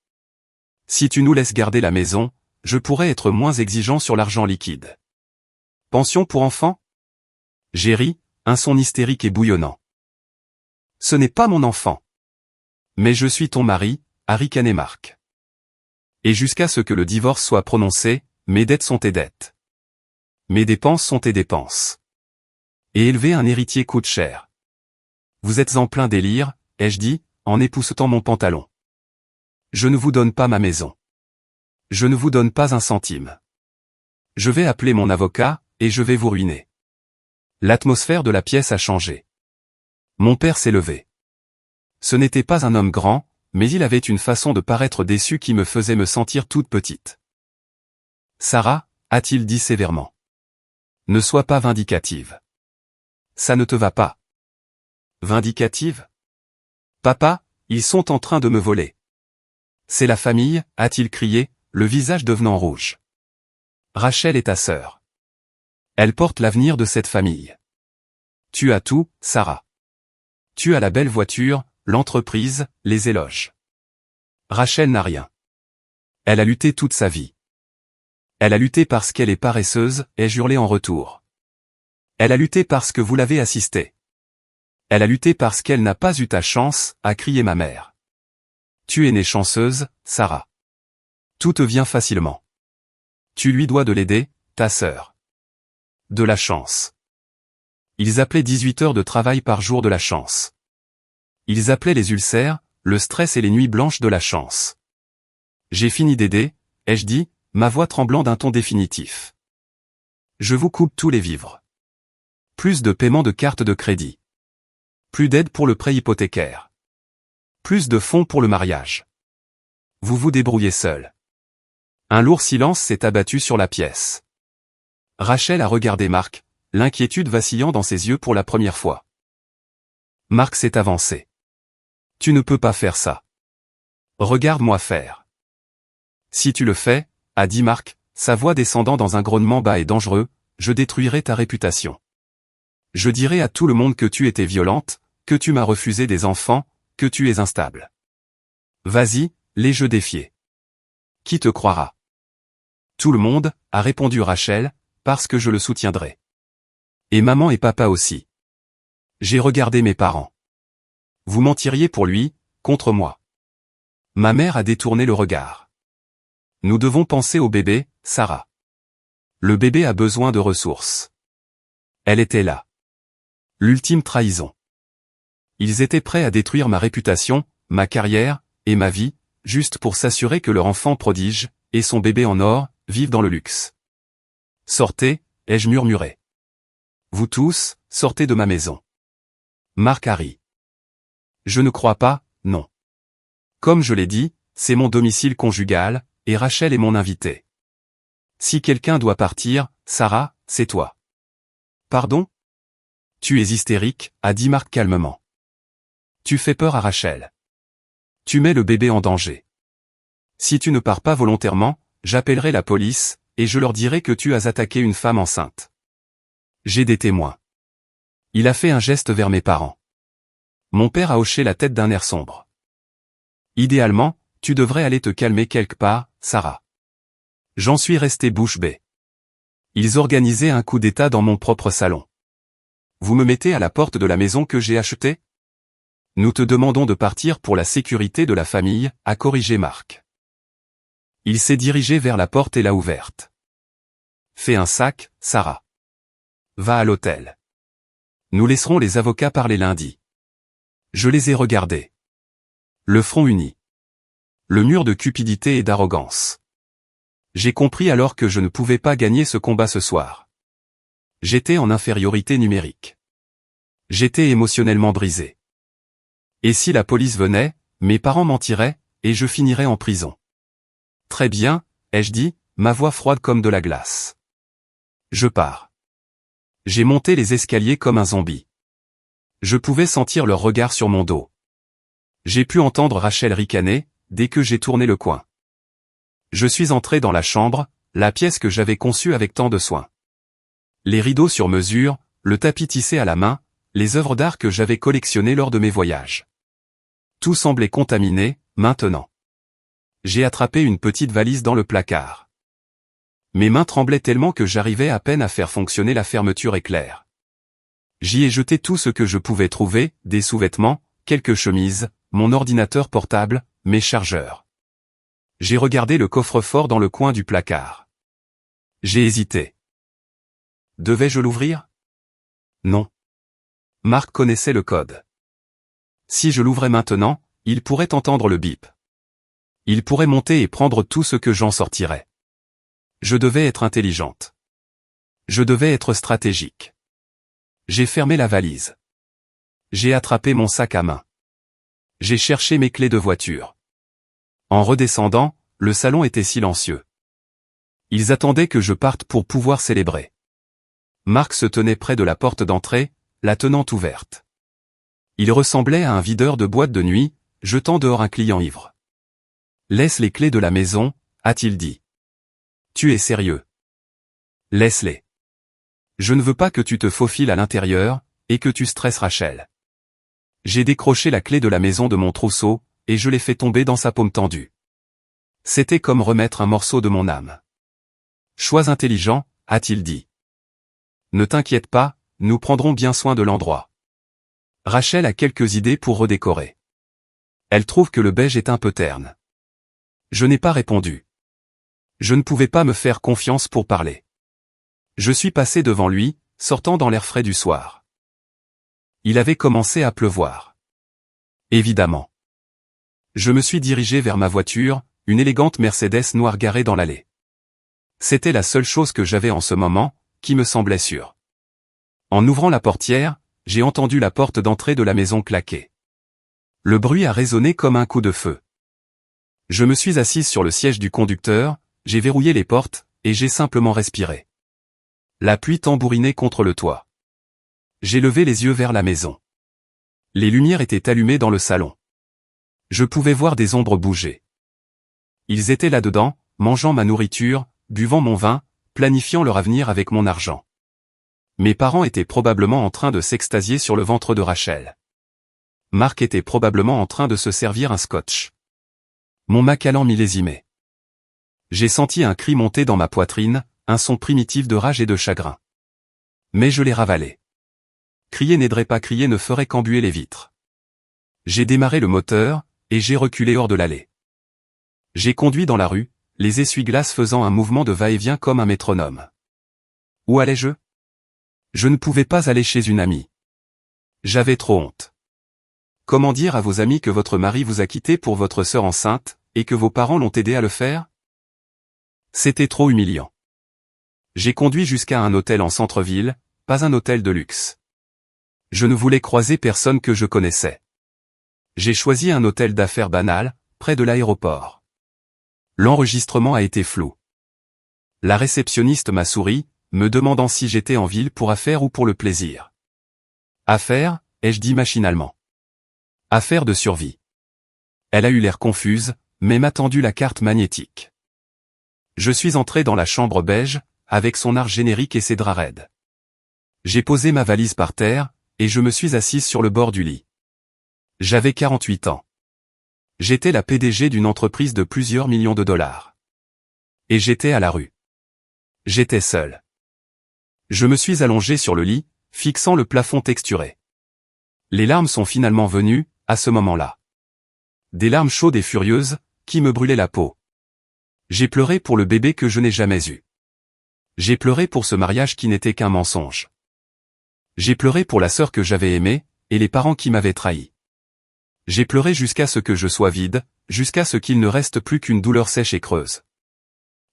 Si tu nous laisses garder la maison, je pourrais être moins exigeant sur l'argent liquide. Pension pour enfant? J'ai ri, un son hystérique et bouillonnant. Ce n'est pas mon enfant. Mais je suis ton mari, a ricané Marc. Et jusqu'à ce que le divorce soit prononcé, mes dettes sont tes dettes. Mes dépenses sont tes dépenses. Et élever un héritier coûte cher. Vous êtes en plein délire, ai-je dit, en époussetant mon pantalon. Je ne vous donne pas ma maison. Je ne vous donne pas un centime. Je vais appeler mon avocat, et je vais vous ruiner. L'atmosphère de la pièce a changé. Mon père s'est levé. Ce n'était pas un homme grand, mais il avait une façon de paraître déçu qui me faisait me sentir toute petite. Sarah, a-t-il dit sévèrement. Ne sois pas vindicative. Ça ne te va pas. Vindicative? Papa, ils sont en train de me voler. C'est la famille, a-t-il crié, le visage devenant rouge. Rachel est ta sœur. Elle porte l'avenir de cette famille. Tu as tout, Sarah. Tu as la belle voiture, l'entreprise, les éloges. Rachel n'a rien. Elle a lutté toute sa vie. Elle a lutté parce qu'elle est paresseuse, ai-je hurlé en retour. Elle a lutté parce que vous l'avez assistée. Elle a lutté parce qu'elle n'a pas eu ta chance, a crié ma mère. Tu es née chanceuse, Sarah. Tout te vient facilement. Tu lui dois de l'aider, ta sœur. De la chance. Ils appelaient 18 heures de travail par jour de la chance. Ils appelaient les ulcères, le stress et les nuits blanches de la chance. J'ai fini d'aider, ai-je dit, ma voix tremblant d'un ton définitif. Je vous coupe tous les vivres. Plus de paiement de carte de crédit. Plus d'aide pour le prêt hypothécaire. Plus de fonds pour le mariage. Vous vous débrouillez seul. Un lourd silence s'est abattu sur la pièce. Rachel a regardé Marc, l'inquiétude vacillant dans ses yeux pour la première fois. Marc s'est avancé. Tu ne peux pas faire ça. Regarde-moi faire. Si tu le fais, a dit Marc, sa voix descendant dans un grognement bas et dangereux, je détruirai ta réputation. Je dirai à tout le monde que tu étais violente, que tu m'as refusé des enfants, que tu es instable. Vas-y, les jeux défiés. Qui te croira? Tout le monde, a répondu Rachel, parce que je le soutiendrai. Et maman et papa aussi. J'ai regardé mes parents. Vous mentiriez pour lui, contre moi. Ma mère a détourné le regard. Nous devons penser au bébé, Sarah. Le bébé a besoin de ressources. Elle était là. L'ultime trahison. Ils étaient prêts à détruire ma réputation, ma carrière, et ma vie, juste pour s'assurer que leur enfant prodige, et son bébé en or, vivent dans le luxe. Sortez, ai-je murmuré. Vous tous, sortez de ma maison. Marc a ri. Je ne crois pas, non. Comme je l'ai dit, c'est mon domicile conjugal, et Rachel est mon invitée. Si quelqu'un doit partir, Sarah, c'est toi. Pardon? Tu es hystérique, a dit Marc calmement. Tu fais peur à Rachel. Tu mets le bébé en danger. Si tu ne pars pas volontairement, j'appellerai la police, et je leur dirai que tu as attaqué une femme enceinte. J'ai des témoins. Il a fait un geste vers mes parents. Mon père a hoché la tête d'un air sombre. Idéalement, tu devrais aller te calmer quelque part, Sarah. J'en suis resté bouche bée. Ils organisaient un coup d'état dans mon propre salon. Vous me mettez à la porte de la maison que j'ai achetée? Nous te demandons de partir pour la sécurité de la famille, a corrigé Marc. Il s'est dirigé vers la porte et l'a ouverte. Fais un sac, Sarah. Va à l'hôtel. Nous laisserons les avocats parler lundi. Je les ai regardés. Le front uni. Le mur de cupidité et d'arrogance. J'ai compris alors que je ne pouvais pas gagner ce combat ce soir. J'étais en infériorité numérique. J'étais émotionnellement brisé. Et si la police venait, mes parents mentiraient, et je finirais en prison. Très bien, ai-je dit, ma voix froide comme de la glace. Je pars. J'ai monté les escaliers comme un zombie. Je pouvais sentir leur regard sur mon dos. J'ai pu entendre Rachel ricaner, dès que j'ai tourné le coin. Je suis entré dans la chambre, la pièce que j'avais conçue avec tant de soin. Les rideaux sur mesure, le tapis tissé à la main, les œuvres d'art que j'avais collectionnées lors de mes voyages. Tout semblait contaminé, maintenant. J'ai attrapé une petite valise dans le placard. Mes mains tremblaient tellement que j'arrivais à peine à faire fonctionner la fermeture éclair. J'y ai jeté tout ce que je pouvais trouver, des sous-vêtements, quelques chemises, mon ordinateur portable, mes chargeurs. J'ai regardé le coffre-fort dans le coin du placard. J'ai hésité. Devais-je l'ouvrir? Non. Marc connaissait le code. Si je l'ouvrais maintenant, il pourrait entendre le bip. Il pourrait monter et prendre tout ce que j'en sortirais. Je devais être intelligente. Je devais être stratégique. J'ai fermé la valise. J'ai attrapé mon sac à main. J'ai cherché mes clés de voiture. En redescendant, le salon était silencieux. Ils attendaient que je parte pour pouvoir célébrer. Marc se tenait près de la porte d'entrée, la tenant ouverte. Il ressemblait à un videur de boîte de nuit, jetant dehors un client ivre. « Laisse les clés de la maison », a-t-il dit. « Tu es sérieux. Laisse-les. Je ne veux pas que tu te faufiles à l'intérieur, et que tu stresses Rachel. » J'ai décroché la clé de la maison de mon trousseau, et je l'ai fait tomber dans sa paume tendue. C'était comme remettre un morceau de mon âme. « Choix intelligent », a-t-il dit. « Ne t'inquiète pas, nous prendrons bien soin de l'endroit. » Rachel a quelques idées pour redécorer. Elle trouve que le beige est un peu terne. Je n'ai pas répondu. Je ne pouvais pas me faire confiance pour parler. Je suis passé devant lui, sortant dans l'air frais du soir. Il avait commencé à pleuvoir. Évidemment. Je me suis dirigé vers ma voiture, une élégante Mercedes noire garée dans l'allée. C'était la seule chose que j'avais en ce moment, qui me semblait sûre. En ouvrant la portière, j'ai entendu la porte d'entrée de la maison claquer. Le bruit a résonné comme un coup de feu. Je me suis assise sur le siège du conducteur, j'ai verrouillé les portes, et j'ai simplement respiré. La pluie tambourinait contre le toit. J'ai levé les yeux vers la maison. Les lumières étaient allumées dans le salon. Je pouvais voir des ombres bouger. Ils étaient là-dedans, mangeant ma nourriture, buvant mon vin, planifiant leur avenir avec mon argent. Mes parents étaient probablement en train de s'extasier sur le ventre de Rachel. Marc était probablement en train de se servir un scotch. Mon Macallan millésimé. J'ai senti un cri monter dans ma poitrine, un son primitif de rage et de chagrin. Mais je l'ai ravalé. Crier n'aiderait pas, crier ne ferait qu'embuer les vitres. J'ai démarré le moteur, et j'ai reculé hors de l'allée. J'ai conduit dans la rue, les essuie-glaces faisant un mouvement de va-et-vient comme un métronome. Où allais-je? Je ne pouvais pas aller chez une amie. J'avais trop honte. Comment dire à vos amis que votre mari vous a quitté pour votre sœur enceinte, et que vos parents l'ont aidé à le faire? C'était trop humiliant. J'ai conduit jusqu'à un hôtel en centre-ville, pas un hôtel de luxe. Je ne voulais croiser personne que je connaissais. J'ai choisi un hôtel d'affaires banal, près de l'aéroport. L'enregistrement a été flou. La réceptionniste m'a souri, me demandant si j'étais en ville pour affaires ou pour le plaisir. Affaires, ai-je dit machinalement. Affaires de survie. Elle a eu l'air confuse, mais m'a tendu la carte magnétique. Je suis entré dans la chambre beige, avec son art générique et ses draps raides. J'ai posé ma valise par terre, et je me suis assise sur le bord du lit. J'avais 48 ans. J'étais la PDG d'une entreprise de plusieurs millions de dollars. Et j'étais à la rue. J'étais seul. Je me suis allongé sur le lit, fixant le plafond texturé. Les larmes sont finalement venues, à ce moment-là. Des larmes chaudes et furieuses, qui me brûlaient la peau. J'ai pleuré pour le bébé que je n'ai jamais eu. J'ai pleuré pour ce mariage qui n'était qu'un mensonge. J'ai pleuré pour la sœur que j'avais aimée, et les parents qui m'avaient trahi. J'ai pleuré jusqu'à ce que je sois vide, jusqu'à ce qu'il ne reste plus qu'une douleur sèche et creuse.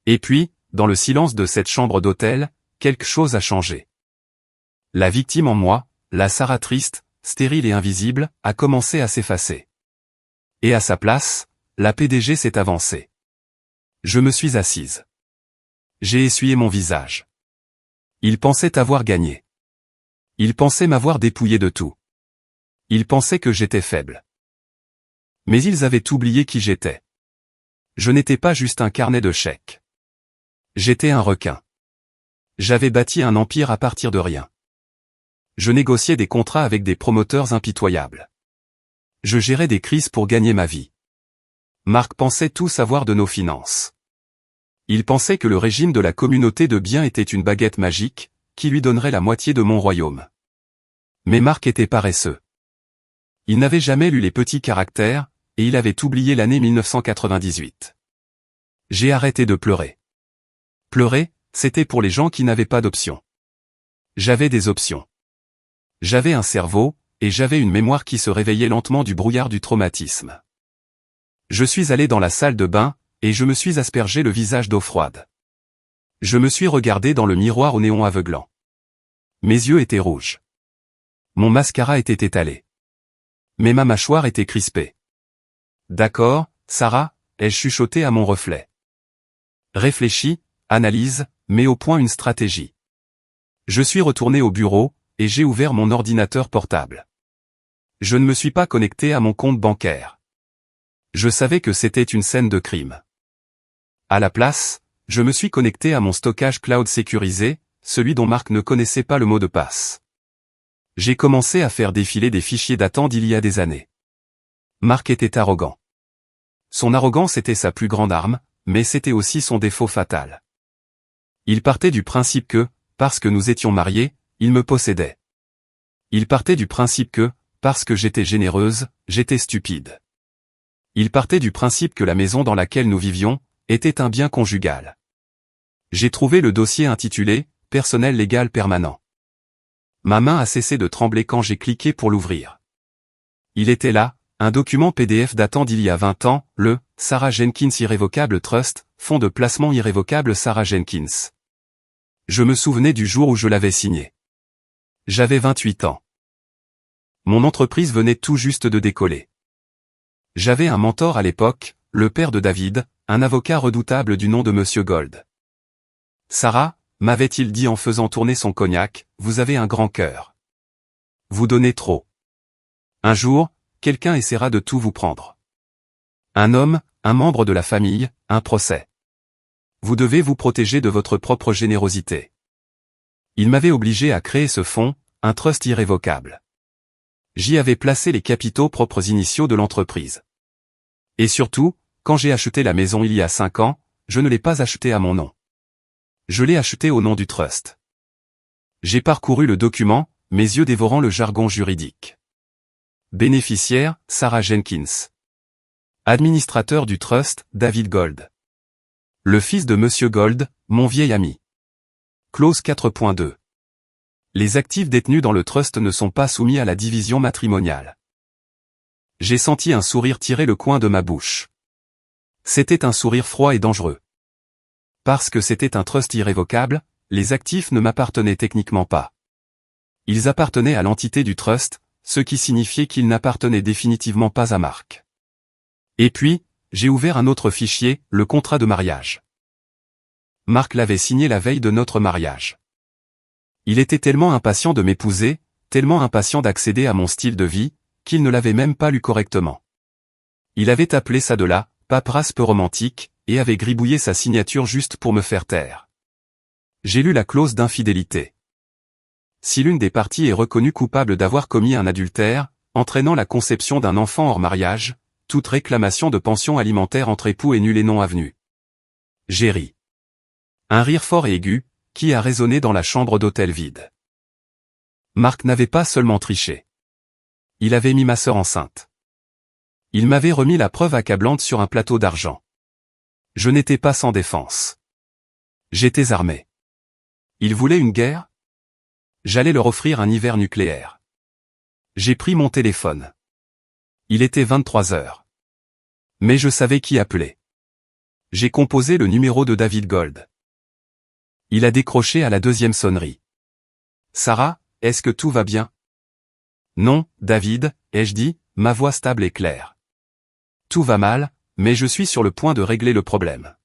Et puis, dans le silence de cette chambre d'hôtel, quelque chose a changé. La victime en moi, la Sarah triste, stérile et invisible, a commencé à s'effacer. Et à sa place, la PDG s'est avancée. Je me suis assise. J'ai essuyé mon visage. Ils pensaient avoir gagné. Ils pensaient m'avoir dépouillé de tout. Ils pensaient que j'étais faible. Mais ils avaient oublié qui j'étais. Je n'étais pas juste un carnet de chèques. J'étais un requin. J'avais bâti un empire à partir de rien. Je négociais des contrats avec des promoteurs impitoyables. Je gérais des crises pour gagner ma vie. Marc pensait tout savoir de nos finances. Il pensait que le régime de la communauté de biens était une baguette magique, qui lui donnerait la moitié de mon royaume. Mais Marc était paresseux. Il n'avait jamais lu Les Petits Caractères, et il avait oublié l'année 1998. J'ai arrêté de pleurer. Pleurer, c'était pour les gens qui n'avaient pas d'options. J'avais des options. J'avais un cerveau, et j'avais une mémoire qui se réveillait lentement du brouillard du traumatisme. Je suis allé dans la salle de bain, et je me suis aspergé le visage d'eau froide. Je me suis regardé dans le miroir au néon aveuglant. Mes yeux étaient rouges. Mon mascara était étalé. Mais ma mâchoire était crispée. D'accord, Sarah, ai-je chuchoté à mon reflet. Réfléchis, analyse, mets au point une stratégie. Je suis retourné au bureau, et j'ai ouvert mon ordinateur portable. Je ne me suis pas connecté à mon compte bancaire. Je savais que c'était une scène de crime. À la place, je me suis connecté à mon stockage cloud sécurisé, celui dont Marc ne connaissait pas le mot de passe. J'ai commencé à faire défiler des fichiers datant d'il y a des années. Marc était arrogant. Son arrogance était sa plus grande arme, mais c'était aussi son défaut fatal. Il partait du principe que, parce que nous étions mariés, il me possédait. Il partait du principe que, parce que j'étais généreuse, j'étais stupide. Il partait du principe que la maison dans laquelle nous vivions, était un bien conjugal. J'ai trouvé le dossier intitulé « Personnel légal permanent ». Ma main a cessé de trembler quand j'ai cliqué pour l'ouvrir. Il était là, un document PDF datant d'il y a 20 ans, le « Sarah Jenkins Irrevocable Trust, fonds de placement irrévocable Sarah Jenkins. Je me souvenais du jour où je l'avais signé. J'avais 28 ans. Mon entreprise venait tout juste de décoller. J'avais un mentor à l'époque, le père de David, un avocat redoutable du nom de Monsieur Gold. Sarah, m'avait-il dit en faisant tourner son cognac, vous avez un grand cœur. Vous donnez trop. Un jour, quelqu'un essaiera de tout vous prendre. Un homme, un membre de la famille, un procès. Vous devez vous protéger de votre propre générosité. Il m'avait obligé à créer ce fonds, un trust irrévocable. J'y avais placé les capitaux propres initiaux de l'entreprise. Et surtout, quand j'ai acheté la maison il y a 5 ans, je ne l'ai pas achetée à mon nom. Je l'ai achetée au nom du trust. J'ai parcouru le document, mes yeux dévorant le jargon juridique. Bénéficiaire, Sarah Jenkins. Administrateur du trust, David Gold. Le fils de Monsieur Gold, mon vieil ami. Clause 4.2. Les actifs détenus dans le trust ne sont pas soumis à la division matrimoniale. J'ai senti un sourire tirer le coin de ma bouche. C'était un sourire froid et dangereux. Parce que c'était un trust irrévocable, les actifs ne m'appartenaient techniquement pas. Ils appartenaient à l'entité du trust, ce qui signifiait qu'ils n'appartenaient définitivement pas à Marc. Et puis, j'ai ouvert un autre fichier, le contrat de mariage. Marc l'avait signé la veille de notre mariage. Il était tellement impatient de m'épouser, tellement impatient d'accéder à mon style de vie, qu'il ne l'avait même pas lu correctement. Il avait appelé ça de là, paperasse peu romantique, et avait gribouillé sa signature juste pour me faire taire. J'ai lu la clause d'infidélité. Si l'une des parties est reconnue coupable d'avoir commis un adultère, entraînant la conception d'un enfant hors mariage, toute réclamation de pension alimentaire entre époux est nulle et non avenue. J'ai ri. Un rire fort et aigu, qui a résonné dans la chambre d'hôtel vide. Marc n'avait pas seulement triché. Il avait mis ma sœur enceinte. Il m'avait remis la preuve accablante sur un plateau d'argent. Je n'étais pas sans défense. J'étais armé. Il voulait une guerre? J'allais leur offrir un hiver nucléaire. J'ai pris mon téléphone. Il était 23 heures. Mais je savais qui appeler. J'ai composé le numéro de David Gold. Il a décroché à la deuxième sonnerie. Sarah, est-ce que tout va bien? Non, David, ai-je dit, ma voix stable et claire. Tout va mal, mais je suis sur le point de régler le problème.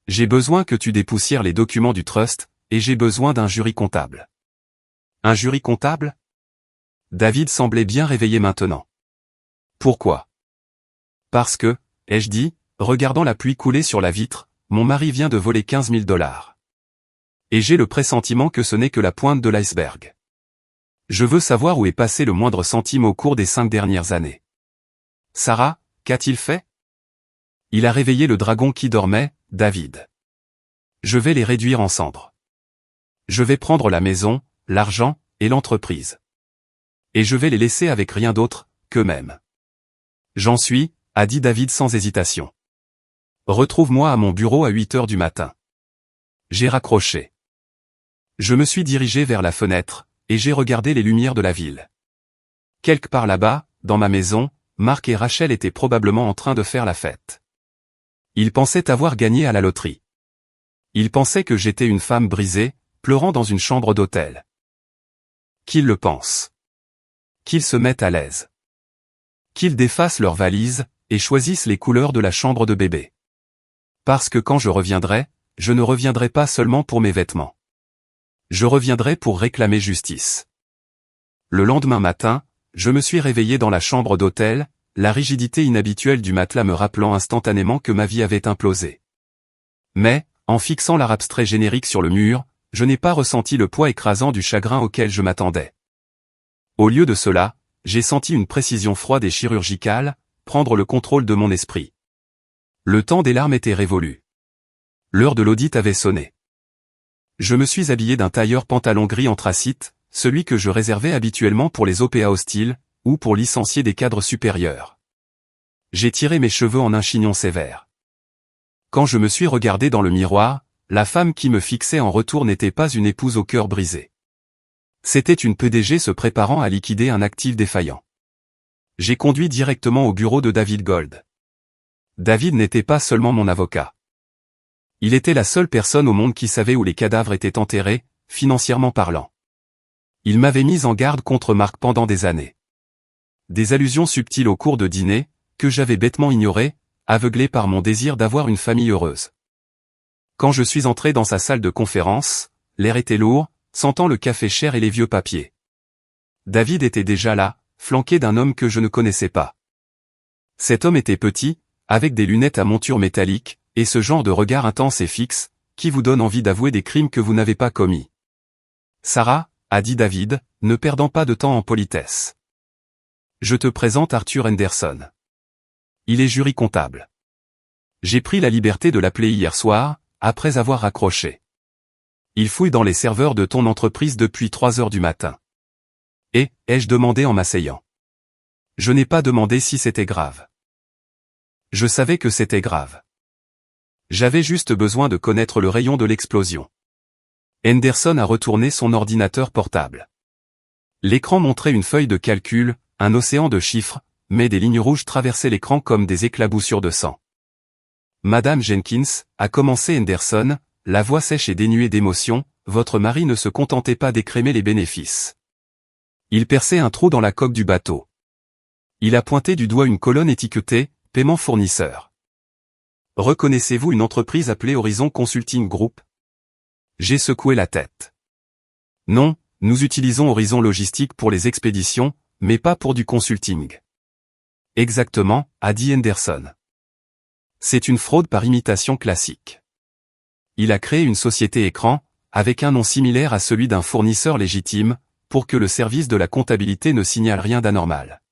J'ai besoin que tu dépoussières les documents du trust, et j'ai besoin d'un jury comptable. Un jury comptable? David semblait bien réveillé maintenant. Pourquoi? Parce que, ai-je dit, regardant la pluie couler sur la vitre, mon mari vient de voler 15 000 $. Et j'ai le pressentiment que ce n'est que la pointe de l'iceberg. Je veux savoir où est passé le moindre centime au cours des 5 dernières années. Sarah, qu'a-t-il fait? Il a réveillé le dragon qui dormait, David. Je vais les réduire en cendres. Je vais prendre la maison, l'argent, et l'entreprise. Et je vais les laisser avec rien d'autre, qu'eux-mêmes. J'en suis, a dit David sans hésitation. Retrouve-moi à mon bureau à 8 heures du matin. J'ai raccroché. Je me suis dirigé vers la fenêtre, et j'ai regardé les lumières de la ville. Quelque part là-bas, dans ma maison, Marc et Rachel étaient probablement en train de faire la fête. Ils pensaient avoir gagné à la loterie. Ils pensaient que j'étais une femme brisée, pleurant dans une chambre d'hôtel. Qu'ils le pensent. Qu'ils se mettent à l'aise. Qu'ils défacent leurs valises, et choisissent les couleurs de la chambre de bébé. Parce que quand je reviendrai, je ne reviendrai pas seulement pour mes vêtements. Je reviendrai pour réclamer justice. Le lendemain matin, je me suis réveillé dans la chambre d'hôtel, la rigidité inhabituelle du matelas me rappelant instantanément que ma vie avait implosé. Mais, en fixant l'art abstrait générique sur le mur, je n'ai pas ressenti le poids écrasant du chagrin auquel je m'attendais. Au lieu de cela, j'ai senti une précision froide et chirurgicale, prendre le contrôle de mon esprit. Le temps des larmes était révolu. L'heure de l'audit avait sonné. Je me suis habillé d'un tailleur pantalon gris anthracite, celui que je réservais habituellement pour les OPA hostiles, ou pour licencier des cadres supérieurs. J'ai tiré mes cheveux en un chignon sévère. Quand je me suis regardé dans le miroir, la femme qui me fixait en retour n'était pas une épouse au cœur brisé. C'était une PDG se préparant à liquider un actif défaillant. J'ai conduit directement au bureau de David Gold. David n'était pas seulement mon avocat. Il était la seule personne au monde qui savait où les cadavres étaient enterrés, financièrement parlant. Il m'avait mis en garde contre Marc pendant des années. Des allusions subtiles au cours de dîner, que j'avais bêtement ignorées, aveuglé par mon désir d'avoir une famille heureuse. Quand je suis entré dans sa salle de conférence, l'air était lourd, sentant le café cher et les vieux papiers. David était déjà là, flanqué d'un homme que je ne connaissais pas. Cet homme était petit, avec des lunettes à monture métallique, et ce genre de regard intense et fixe, qui vous donne envie d'avouer des crimes que vous n'avez pas commis. Sarah, a dit David, ne perdant pas de temps en politesse. Je te présente Arthur Henderson. Il est jury comptable. J'ai pris la liberté de l'appeler hier soir, après avoir raccroché. Il fouille dans les serveurs de ton entreprise depuis 3 heures du matin. Et, ai-je demandé en m'asseyant. Je n'ai pas demandé si c'était grave. Je savais que c'était grave. J'avais juste besoin de connaître le rayon de l'explosion. Henderson a retourné son ordinateur portable. L'écran montrait une feuille de calcul, un océan de chiffres, mais des lignes rouges traversaient l'écran comme des éclaboussures de sang. Madame Jenkins, a commencé Henderson, la voix sèche et dénuée d'émotion, votre mari ne se contentait pas d'écrémer les bénéfices. Il perçait un trou dans la coque du bateau. Il a pointé du doigt une colonne étiquetée, paiement fournisseur. Reconnaissez-vous une entreprise appelée Horizon Consulting Group? J'ai secoué la tête. Non, nous utilisons Horizon Logistique pour les expéditions, mais pas pour du consulting. Exactement, a dit Henderson. C'est une fraude par imitation classique. Il a créé une société écran, avec un nom similaire à celui d'un fournisseur légitime, pour que le service de la comptabilité ne signale rien d'anormal.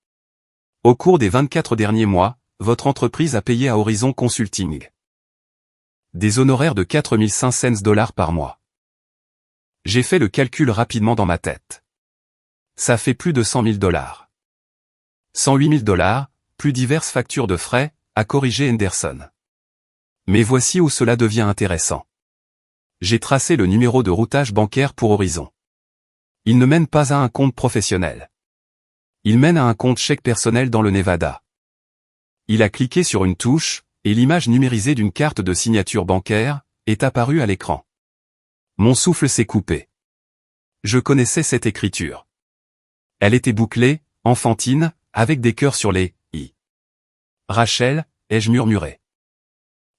Au cours des 24 derniers mois, votre entreprise a payé à Horizon Consulting des honoraires de $4,500 par mois. J'ai fait le calcul rapidement dans ma tête. Ça fait plus de $100,000. $108,000, plus diverses factures de frais, a corrigé Henderson. Mais voici où cela devient intéressant. J'ai tracé le numéro de routage bancaire pour Horizon. Il ne mène pas à un compte professionnel. Il mène à un compte chèque personnel dans le Nevada. Il a cliqué sur une touche, et l'image numérisée d'une carte de signature bancaire est apparue à l'écran. Mon souffle s'est coupé. Je connaissais cette écriture. Elle était bouclée, enfantine, avec des cœurs sur les « i ». Rachel, ai-je murmuré.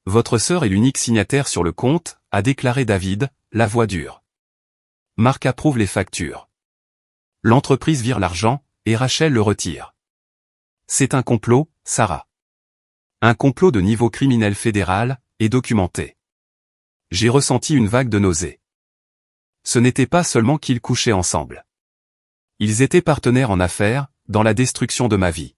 Votre sœur est l'unique signataire sur le compte, a déclaré David, la voix dure. Marc approuve les factures. L'entreprise vire l'argent, et Rachel le retire. C'est un complot, Sarah. Un complot de niveau criminel fédéral, et documenté. J'ai ressenti une vague de nausée. Ce n'était pas seulement qu'ils couchaient ensemble. Ils étaient partenaires en affaires, dans la destruction de ma vie.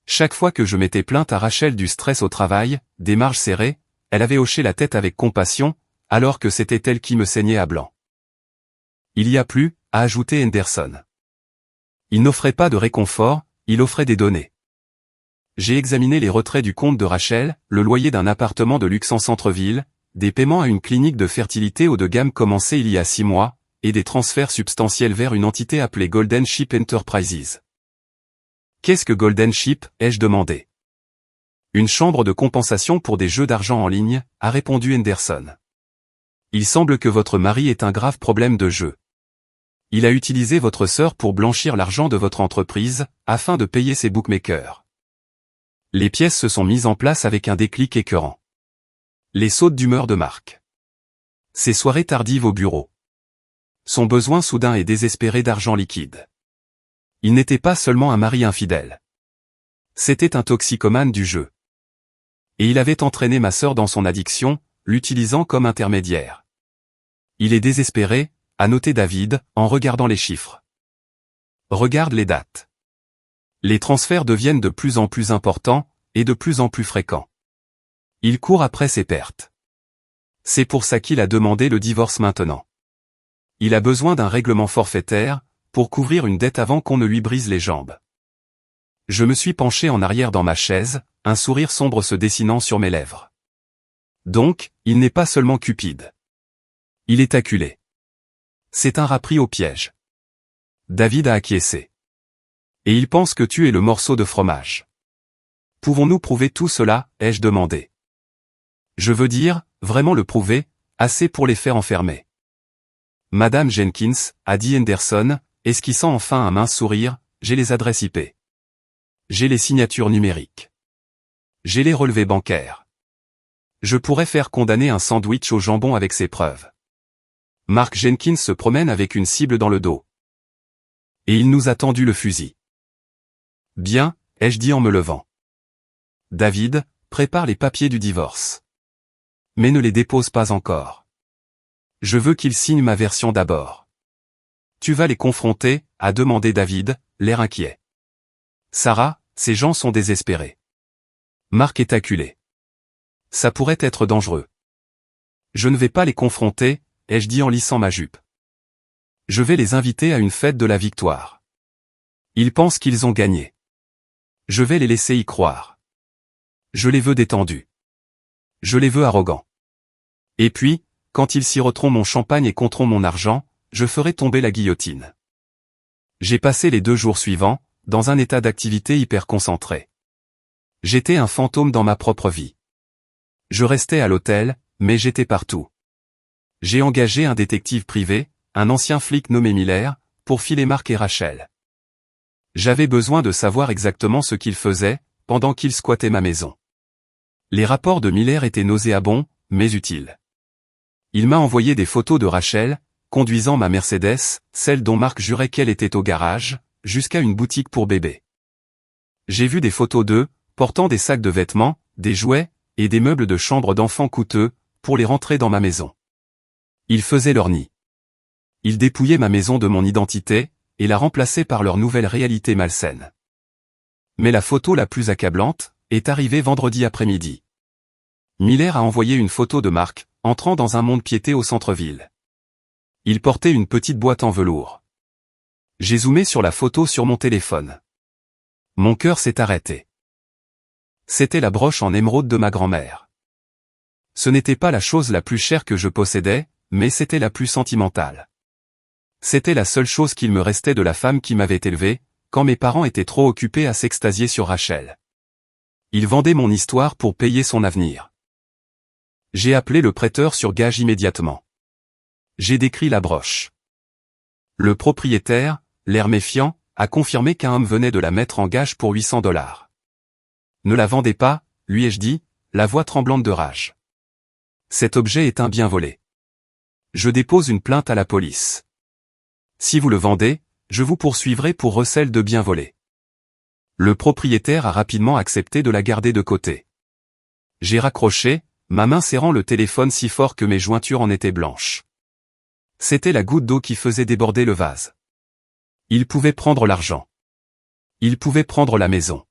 Chaque fois que je m'étais plainte à Rachel du stress au travail, des marges serrées, elle avait hoché la tête avec compassion, alors que c'était elle qui me saignait à blanc. Il y a plus, a ajouté Henderson. Il n'offrait pas de réconfort, il offrait des données. J'ai examiné les retraits du compte de Rachel, le loyer d'un appartement de luxe en centre-ville, des paiements à une clinique de fertilité haut de gamme commencés il y a 6 mois, et des transferts substantiels vers une entité appelée Golden Ship Enterprises. Qu'est-ce que Golden Ship, ai-je demandé. Une chambre de compensation pour des jeux d'argent en ligne, a répondu Henderson. Il semble que votre mari ait un grave problème de jeu. Il a utilisé votre sœur pour blanchir l'argent de votre entreprise, afin de payer ses bookmakers. Les pièces se sont mises en place avec un déclic écœurant. Les sautes d'humeur de Marc. Ses soirées tardives au bureau. Son besoin soudain et désespéré d'argent liquide. Il n'était pas seulement un mari infidèle. C'était un toxicomane du jeu. Et il avait entraîné ma sœur dans son addiction, l'utilisant comme intermédiaire. Il est désespéré, a noté David, en regardant les chiffres. Regarde les dates. Les transferts deviennent de plus en plus importants, et de plus en plus fréquents. Il court après ses pertes. C'est pour ça qu'il a demandé le divorce maintenant. Il a besoin d'un règlement forfaitaire, pour couvrir une dette avant qu'on ne lui brise les jambes. Je me suis penché en arrière dans ma chaise, un sourire sombre se dessinant sur mes lèvres. Donc, il n'est pas seulement cupide. Il est acculé. C'est un rat pris au piège. David a acquiescé. Et il pense que tu es le morceau de fromage. Pouvons-nous prouver tout cela, ai-je demandé. Je veux dire, vraiment le prouver, assez pour les faire enfermer. Madame Jenkins, a dit Henderson, esquissant enfin un mince sourire, j'ai les adresses IP. J'ai les signatures numériques. J'ai les relevés bancaires. Je pourrais faire condamner un sandwich au jambon avec ces preuves. Mark Jenkins se promène avec une cible dans le dos. Et il nous a tendu le fusil. Bien, ai-je dit en me levant. David, prépare les papiers du divorce. Mais ne les dépose pas encore. Je veux qu'il signe ma version d'abord. Tu vas les confronter, a demandé David, l'air inquiet. Sarah, ces gens sont désespérés. Mark est acculé. Ça pourrait être dangereux. Je ne vais pas les confronter, ai-je dit en lissant ma jupe. Je vais les inviter à une fête de la victoire. Ils pensent qu'ils ont gagné. Je vais les laisser y croire. Je les veux détendus. Je les veux arrogants. Et puis, quand ils siroteront mon champagne et compteront mon argent, je ferai tomber la guillotine. J'ai passé les 2 jours suivants, dans un état d'activité hyper concentré. J'étais un fantôme dans ma propre vie. Je restais à l'hôtel, mais j'étais partout. J'ai engagé un détective privé, un ancien flic nommé Miller, pour filer Mark et Rachel. J'avais besoin de savoir exactement ce qu'ils faisaient, pendant qu'ils squattaient ma maison. Les rapports de Miller étaient nauséabonds, mais utiles. Il m'a envoyé des photos de Rachel, conduisant ma Mercedes, celle dont Mark jurait qu'elle était au garage, jusqu'à une boutique pour bébés. J'ai vu des photos d'eux, portant des sacs de vêtements, des jouets, et des meubles de chambre d'enfants coûteux, pour les rentrer dans ma maison. Ils faisaient leur nid. Ils dépouillaient ma maison de mon identité, et la remplaçaient par leur nouvelle réalité malsaine. Mais la photo la plus accablante, est arrivée vendredi après-midi. Miller a envoyé une photo de Mark, entrant dans un mont-de-piété au centre-ville. Il portait une petite boîte en velours. J'ai zoomé sur la photo sur mon téléphone. Mon cœur s'est arrêté. C'était la broche en émeraude de ma grand-mère. Ce n'était pas la chose la plus chère que je possédais, mais c'était la plus sentimentale. C'était la seule chose qu'il me restait de la femme qui m'avait élevé, quand mes parents étaient trop occupés à s'extasier sur Rachel. Ils vendaient mon histoire pour payer son avenir. J'ai appelé le prêteur sur gage immédiatement. J'ai décrit la broche. Le propriétaire, l'air méfiant, a confirmé qu'un homme venait de la mettre en gage pour $800. Ne la vendez pas, lui ai-je dit, la voix tremblante de rage. Cet objet est un bien volé. Je dépose une plainte à la police. Si vous le vendez, je vous poursuivrai pour recel de biens volés. Le propriétaire a rapidement accepté de la garder de côté. J'ai raccroché, ma main serrant le téléphone si fort que mes jointures en étaient blanches. C'était la goutte d'eau qui faisait déborder le vase. Il pouvait prendre l'argent. Il pouvait prendre la maison.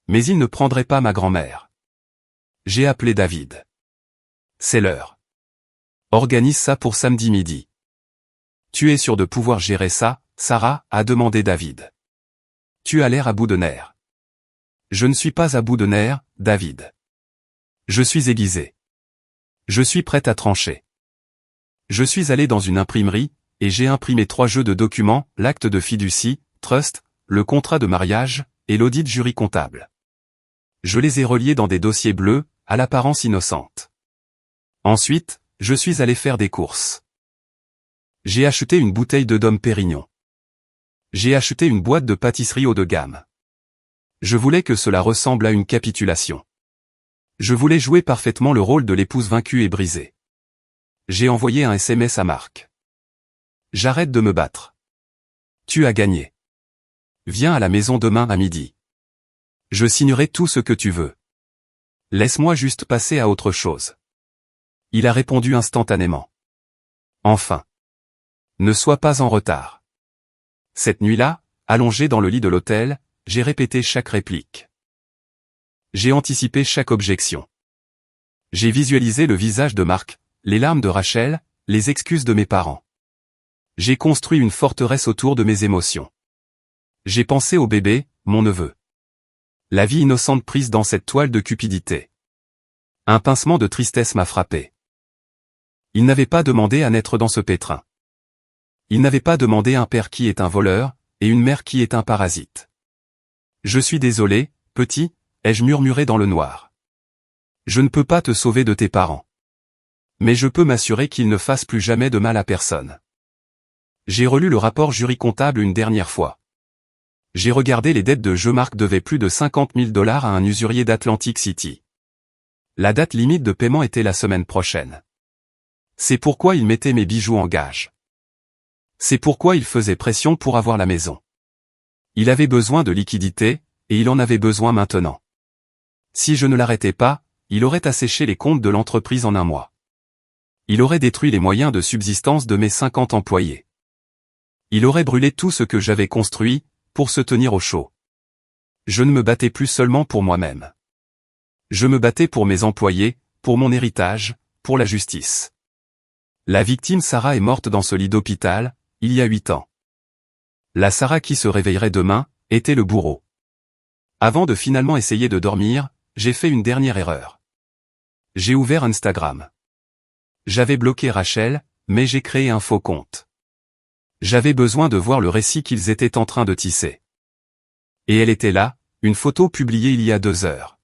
Mais il ne prendrait pas ma grand-mère. J'ai appelé David. C'est l'heure. Organise ça pour samedi midi. Tu es sûr de pouvoir gérer ça, Sarah, a demandé David. Tu as l'air à bout de nerfs. Je ne suis pas à bout de nerfs, David. Je suis aiguisé. Je suis prêt à trancher. Je suis allé dans une imprimerie, et j'ai imprimé 3 jeux de documents, l'acte de fiducie, trust, le contrat de mariage, et l'audit jury comptable. Je les ai reliés dans des dossiers bleus, à l'apparence innocente. Ensuite, je suis allé faire des courses. J'ai acheté une bouteille de Dom Pérignon. J'ai acheté une boîte de pâtisserie haut de gamme. Je voulais que cela ressemble à une capitulation. Je voulais jouer parfaitement le rôle de l'épouse vaincue et brisée. J'ai envoyé un SMS à Mark. J'arrête de me battre. Tu as gagné. Viens à la maison demain à midi. Je signerai tout ce que tu veux. Laisse-moi juste passer à autre chose. Il a répondu instantanément. Enfin. Ne sois pas en retard. Cette nuit-là, allongé dans le lit de l'hôtel, j'ai répété chaque réplique. J'ai anticipé chaque objection. J'ai visualisé le visage de Mark, les larmes de Rachel, les excuses de mes parents. J'ai construit une forteresse autour de mes émotions. J'ai pensé au bébé, mon neveu. La vie innocente prise dans cette toile de cupidité. Un pincement de tristesse m'a frappé. Il n'avait pas demandé à naître dans ce pétrin. Il n'avait pas demandé un père qui est un voleur, et une mère qui est un parasite. Je suis désolé, petit, ai-je murmuré dans le noir. Je ne peux pas te sauver de tes parents. Mais je peux m'assurer qu'ils ne fassent plus jamais de mal à personne. J'ai relu le rapport jury comptable une dernière fois. J'ai regardé les dettes de jeu. Marc devait plus de 50 000 $ à un usurier d'Atlantic City. La date limite de paiement était la semaine prochaine. C'est pourquoi il mettait mes bijoux en gage. C'est pourquoi il faisait pression pour avoir la maison. Il avait besoin de liquidité, et il en avait besoin maintenant. Si je ne l'arrêtais pas, il aurait asséché les comptes de l'entreprise en un mois. Il aurait détruit les moyens de subsistance de mes 50 employés. Il aurait brûlé tout ce que j'avais construit, pour se tenir au chaud. Je ne me battais plus seulement pour moi-même. Je me battais pour mes employés, pour mon héritage, pour la justice. La victime Sarah est morte dans ce lit d'hôpital, il y a 8 ans. La Sarah qui se réveillerait demain, était le bourreau. Avant de finalement essayer de dormir, j'ai fait une dernière erreur. J'ai ouvert Instagram. J'avais bloqué Rachel, mais j'ai créé un faux compte. J'avais besoin de voir le récit qu'ils étaient en train de tisser. Et elle était là, une photo publiée il y a 2 heures.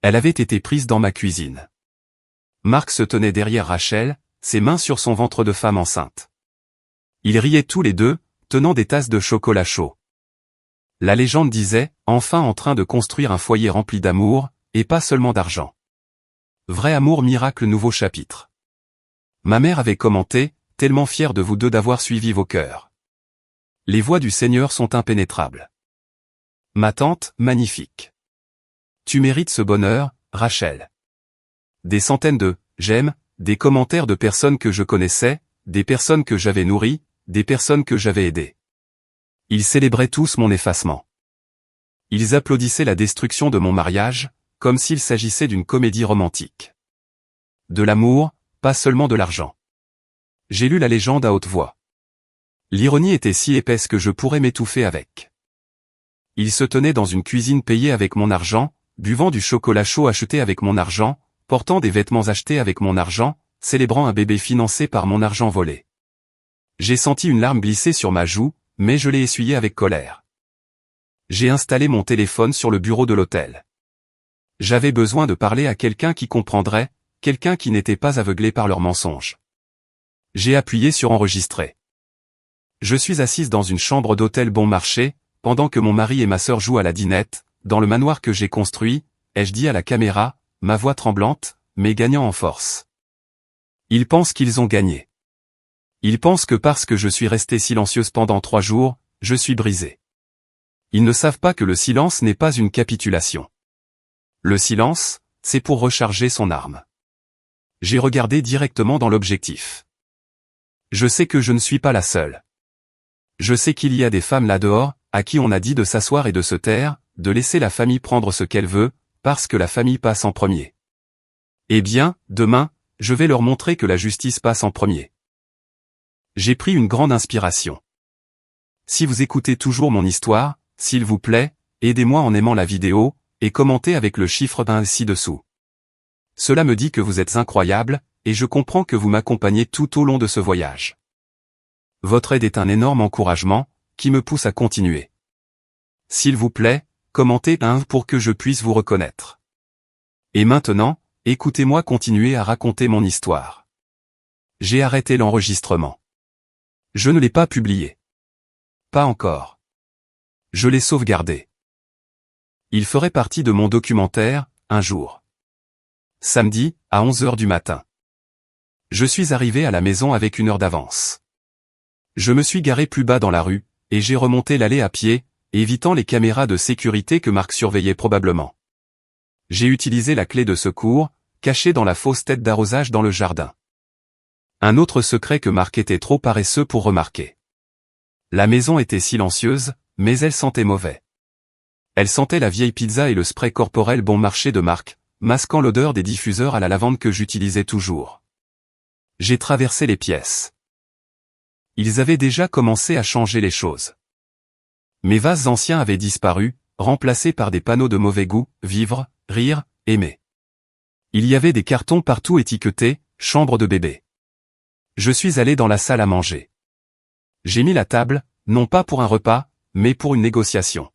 Elle avait été prise dans ma cuisine. Marc se tenait derrière Rachel, ses mains sur son ventre de femme enceinte. Ils riaient tous les deux, tenant des tasses de chocolat chaud. La légende disait, enfin en train de construire un foyer rempli d'amour, et pas seulement d'argent. Vrai amour miracle nouveau chapitre. Ma mère avait commenté, tellement fière de vous deux d'avoir suivi vos cœurs. Les voies du Seigneur sont impénétrables. Ma tante, magnifique. Tu mérites ce bonheur, Rachel. Des centaines de « j'aime », des commentaires de personnes que je connaissais, des personnes que j'avais nourries, des personnes que j'avais aidées. Ils célébraient tous mon effacement. Ils applaudissaient la destruction de mon mariage, comme s'il s'agissait d'une comédie romantique. De l'amour, pas seulement de l'argent. J'ai lu la légende à haute voix. L'ironie était si épaisse que je pourrais m'étouffer avec. Ils se tenaient dans une cuisine payée avec mon argent, buvant du chocolat chaud acheté avec mon argent, portant des vêtements achetés avec mon argent, célébrant un bébé financé par mon argent volé. J'ai senti une larme glisser sur ma joue, mais je l'ai essuyée avec colère. J'ai installé mon téléphone sur le bureau de l'hôtel. J'avais besoin de parler à quelqu'un qui comprendrait, quelqu'un qui n'était pas aveuglé par leurs mensonges. J'ai appuyé sur enregistrer. Je suis assise dans une chambre d'hôtel bon marché, pendant que mon mari et ma sœur jouent à la dinette, dans le manoir que j'ai construit, ai-je dit à la caméra, ma voix tremblante, mais gagnant en force. Ils pensent qu'ils ont gagné. Ils pensent que parce que je suis restée silencieuse pendant 3 jours, je suis brisée. Ils ne savent pas que le silence n'est pas une capitulation. Le silence, c'est pour recharger son arme. J'ai regardé directement dans l'objectif. Je sais que je ne suis pas la seule. Je sais qu'il y a des femmes là-dehors, à qui on a dit de s'asseoir et de se taire, de laisser la famille prendre ce qu'elle veut, parce que la famille passe en premier. Eh bien, demain, je vais leur montrer que la justice passe en premier. J'ai pris une grande inspiration. Si vous écoutez toujours mon histoire, s'il vous plaît, aidez-moi en aimant la vidéo, et commentez avec le chiffre 1 ci-dessous. Cela me dit que vous êtes incroyable, et je comprends que vous m'accompagnez tout au long de ce voyage. Votre aide est un énorme encouragement, qui me pousse à continuer. S'il vous plaît, commentez un pour que je puisse vous reconnaître. Et maintenant, écoutez-moi continuer à raconter mon histoire. J'ai arrêté l'enregistrement. Je ne l'ai pas publié. Pas encore. Je l'ai sauvegardé. Il ferait partie de mon documentaire, un jour. Samedi, à 11 h du matin. Je suis arrivé à la maison avec 1 heure d'avance. Je me suis garé plus bas dans la rue, et j'ai remonté l'allée à pied, évitant les caméras de sécurité que Marc surveillait probablement. J'ai utilisé la clé de secours, cachée dans la fausse tête d'arrosage dans le jardin. Un autre secret que Marc était trop paresseux pour remarquer. La maison était silencieuse, mais elle sentait mauvais. Elle sentait la vieille pizza et le spray corporel bon marché de Marc, masquant l'odeur des diffuseurs à la lavande que j'utilisais toujours. J'ai traversé les pièces. Ils avaient déjà commencé à changer les choses. Mes vases anciens avaient disparu, remplacés par des panneaux de mauvais goût, vivre, rire, aimer. Il y avait des cartons partout étiquetés, chambre de bébé. Je suis allé dans la salle à manger. J'ai mis la table, non pas pour un repas, mais pour une négociation.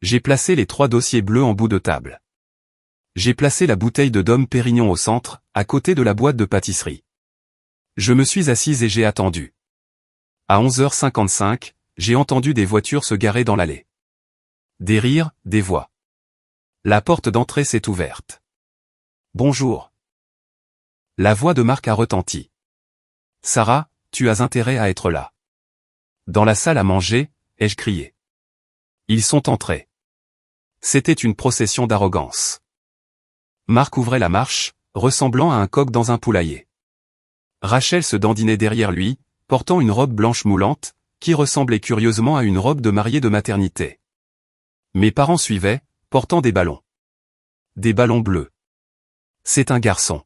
J'ai placé les 3 dossiers bleus en bout de table. J'ai placé la bouteille de Dom Pérignon au centre, à côté de la boîte de pâtisserie. Je me suis assise et j'ai attendu. À 11h55, j'ai entendu des voitures se garer dans l'allée. Des rires, des voix. La porte d'entrée s'est ouverte. Bonjour. La voix de Marc a retenti. Sarah, tu as intérêt à être là. Dans la salle à manger, ai-je crié. Ils sont entrés. C'était une procession d'arrogance. Marc ouvrait la marche, ressemblant à un coq dans un poulailler. Rachel se dandinait derrière lui, portant une robe blanche moulante, qui ressemblait curieusement à une robe de mariée de maternité. Mes parents suivaient, portant des ballons. Des ballons bleus. C'est un garçon.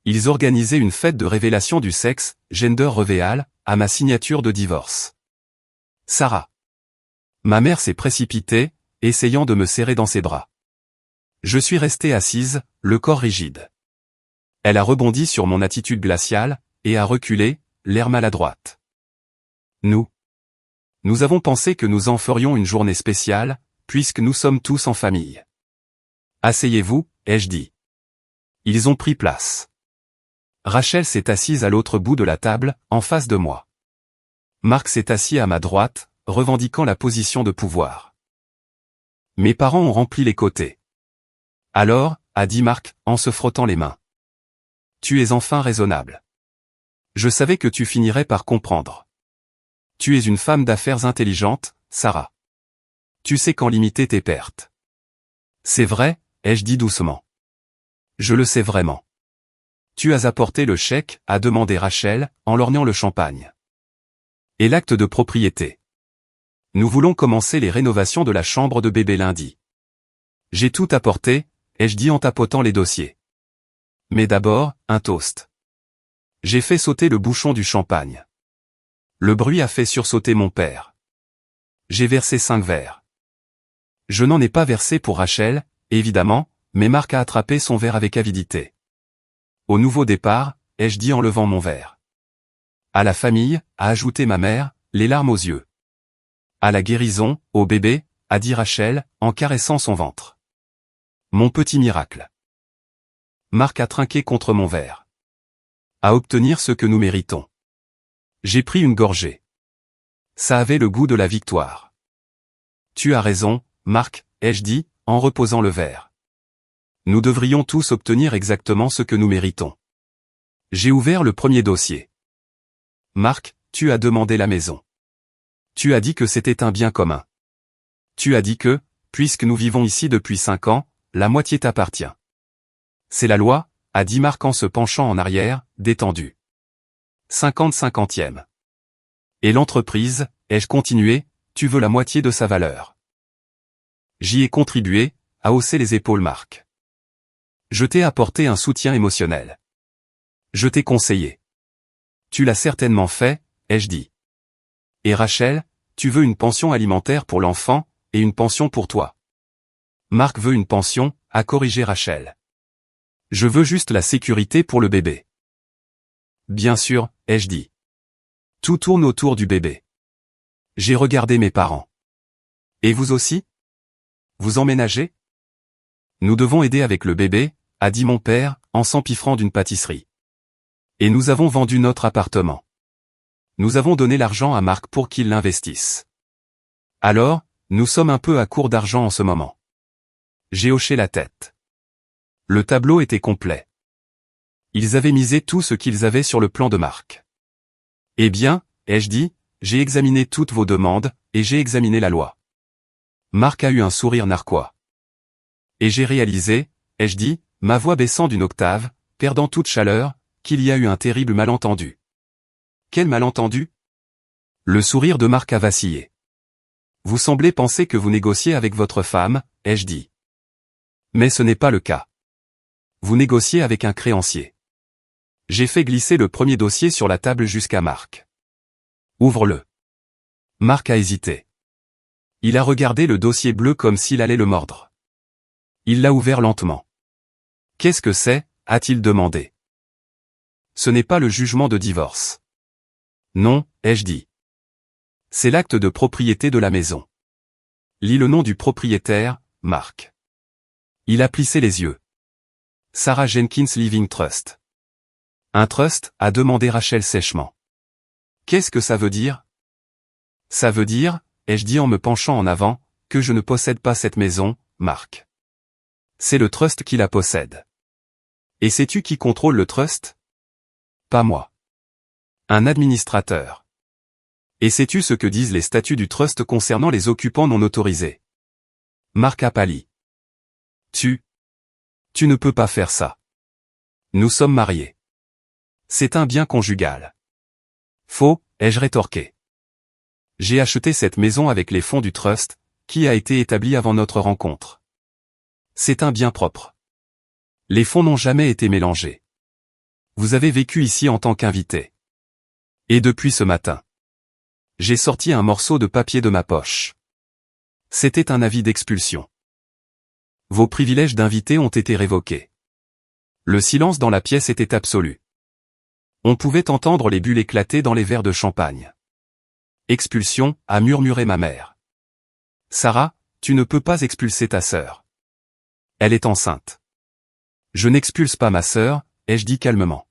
Ils organisaient une fête de révélation du sexe, gender reveal, à ma signature de divorce. Sarah. Ma mère s'est précipitée, essayant de me serrer dans ses bras. Je suis restée assise, le corps rigide. Elle a rebondi sur mon attitude glaciale, et a reculé, l'air maladroite. Nous avons pensé que nous en ferions une journée spéciale, puisque nous sommes tous en famille. Asseyez-vous, ai-je dit. Ils ont pris place. Rachel s'est assise à l'autre bout de la table, en face de moi. Marc s'est assis à ma droite, revendiquant la position de pouvoir. Mes parents ont rempli les côtés. Alors, a dit Marc, en se frottant les mains. Tu es enfin raisonnable. Je savais que tu finirais par comprendre. Tu es une femme d'affaires intelligente, Sarah. Tu sais quand limiter tes pertes. C'est vrai, ai-je dit doucement. Je le sais vraiment. Tu as apporté le chèque, a demandé Rachel, en lorgnant le champagne. Et l'acte de propriété. Nous voulons commencer les rénovations de la chambre de bébé lundi. J'ai tout apporté, ai-je dit en tapotant les dossiers. Mais d'abord, un toast. J'ai fait sauter le bouchon du champagne. Le bruit a fait sursauter mon père. J'ai versé 5 verres. Je n'en ai pas versé pour Rachel, évidemment, mais Marc a attrapé son verre avec avidité. Au nouveau départ, ai-je dit en levant mon verre. À la famille, a ajouté ma mère, les larmes aux yeux. À la guérison, au bébé, a dit Rachel, en caressant son ventre. Mon petit miracle. Marc a trinqué contre mon verre. À obtenir ce que nous méritons. J'ai pris une gorgée. Ça avait le goût de la victoire. Tu as raison, Marc, ai-je dit, en reposant le verre. Nous devrions tous obtenir exactement ce que nous méritons. J'ai ouvert le premier dossier. Marc, tu as demandé la maison. Tu as dit que c'était un bien commun. Tu as dit que, puisque nous vivons ici depuis 5 ans, la moitié t'appartient. C'est la loi, a dit Marc en se penchant en arrière, détendu. 50-50e. Et l'entreprise, ai-je continué, tu veux la moitié de sa valeur. J'y ai contribué, a haussé les épaules Marc. Je t'ai apporté un soutien émotionnel. Je t'ai conseillé. Tu l'as certainement fait, ai-je dit. Et Rachel, tu veux une pension alimentaire pour l'enfant, et une pension pour toi. Marc veut une pension, a corrigé Rachel. Je veux juste la sécurité pour le bébé. Bien sûr, ai-je dit. Tout tourne autour du bébé. J'ai regardé mes parents. Et vous aussi? Vous emménagez? Nous devons aider avec le bébé, a dit mon père, en s'empiffrant d'une pâtisserie. Et nous avons vendu notre appartement. Nous avons donné l'argent à Marc pour qu'il l'investisse. Alors, nous sommes un peu à court d'argent en ce moment. J'ai hoché la tête. Le tableau était complet. Ils avaient misé tout ce qu'ils avaient sur le plan de Marc. Eh bien, ai-je dit, j'ai examiné toutes vos demandes, et j'ai examiné la loi. Marc a eu un sourire narquois. Et j'ai réalisé, ai-je dit, ma voix baissant d'une octave, perdant toute chaleur, qu'il y a eu un terrible malentendu. Quel malentendu? Le sourire de Marc a vacillé. Vous semblez penser que vous négociez avec votre femme, ai-je dit. Mais ce n'est pas le cas. Vous négociez avec un créancier. J'ai fait glisser le premier dossier sur la table jusqu'à Marc. Ouvre-le. Marc a hésité. Il a regardé le dossier bleu comme s'il allait le mordre. Il l'a ouvert lentement. Qu'est-ce que c'est? A-t-il demandé. Ce n'est pas le jugement de divorce. Non, ai-je dit. C'est l'acte de propriété de la maison. Lis le nom du propriétaire, Marc. Il a plissé les yeux. Sarah Jenkins Living Trust. Un trust, a demandé Rachel sèchement. Qu'est-ce que ça veut dire? Ça veut dire, ai-je dit en me penchant en avant, que je ne possède pas cette maison, Mark. C'est le trust qui la possède. Et sais-tu qui contrôle le trust? Pas moi. Un administrateur. Et sais-tu ce que disent les statuts du trust concernant les occupants non autorisés? Mark a pâli. Tu ne peux pas faire ça. Nous sommes mariés. C'est un bien conjugal. Faux, ai-je rétorqué. J'ai acheté cette maison avec les fonds du trust, qui a été établi avant notre rencontre. C'est un bien propre. Les fonds n'ont jamais été mélangés. Vous avez vécu ici en tant qu'invité. Et depuis ce matin, j'ai sorti un morceau de papier de ma poche. C'était un avis d'expulsion. Vos privilèges d'invité ont été révoqués. Le silence dans la pièce était absolu. On pouvait entendre les bulles éclater dans les verres de champagne. Expulsion, a murmuré ma mère. Sarah, tu ne peux pas expulser ta sœur. Elle est enceinte. Je n'expulse pas ma sœur, ai-je dit calmement.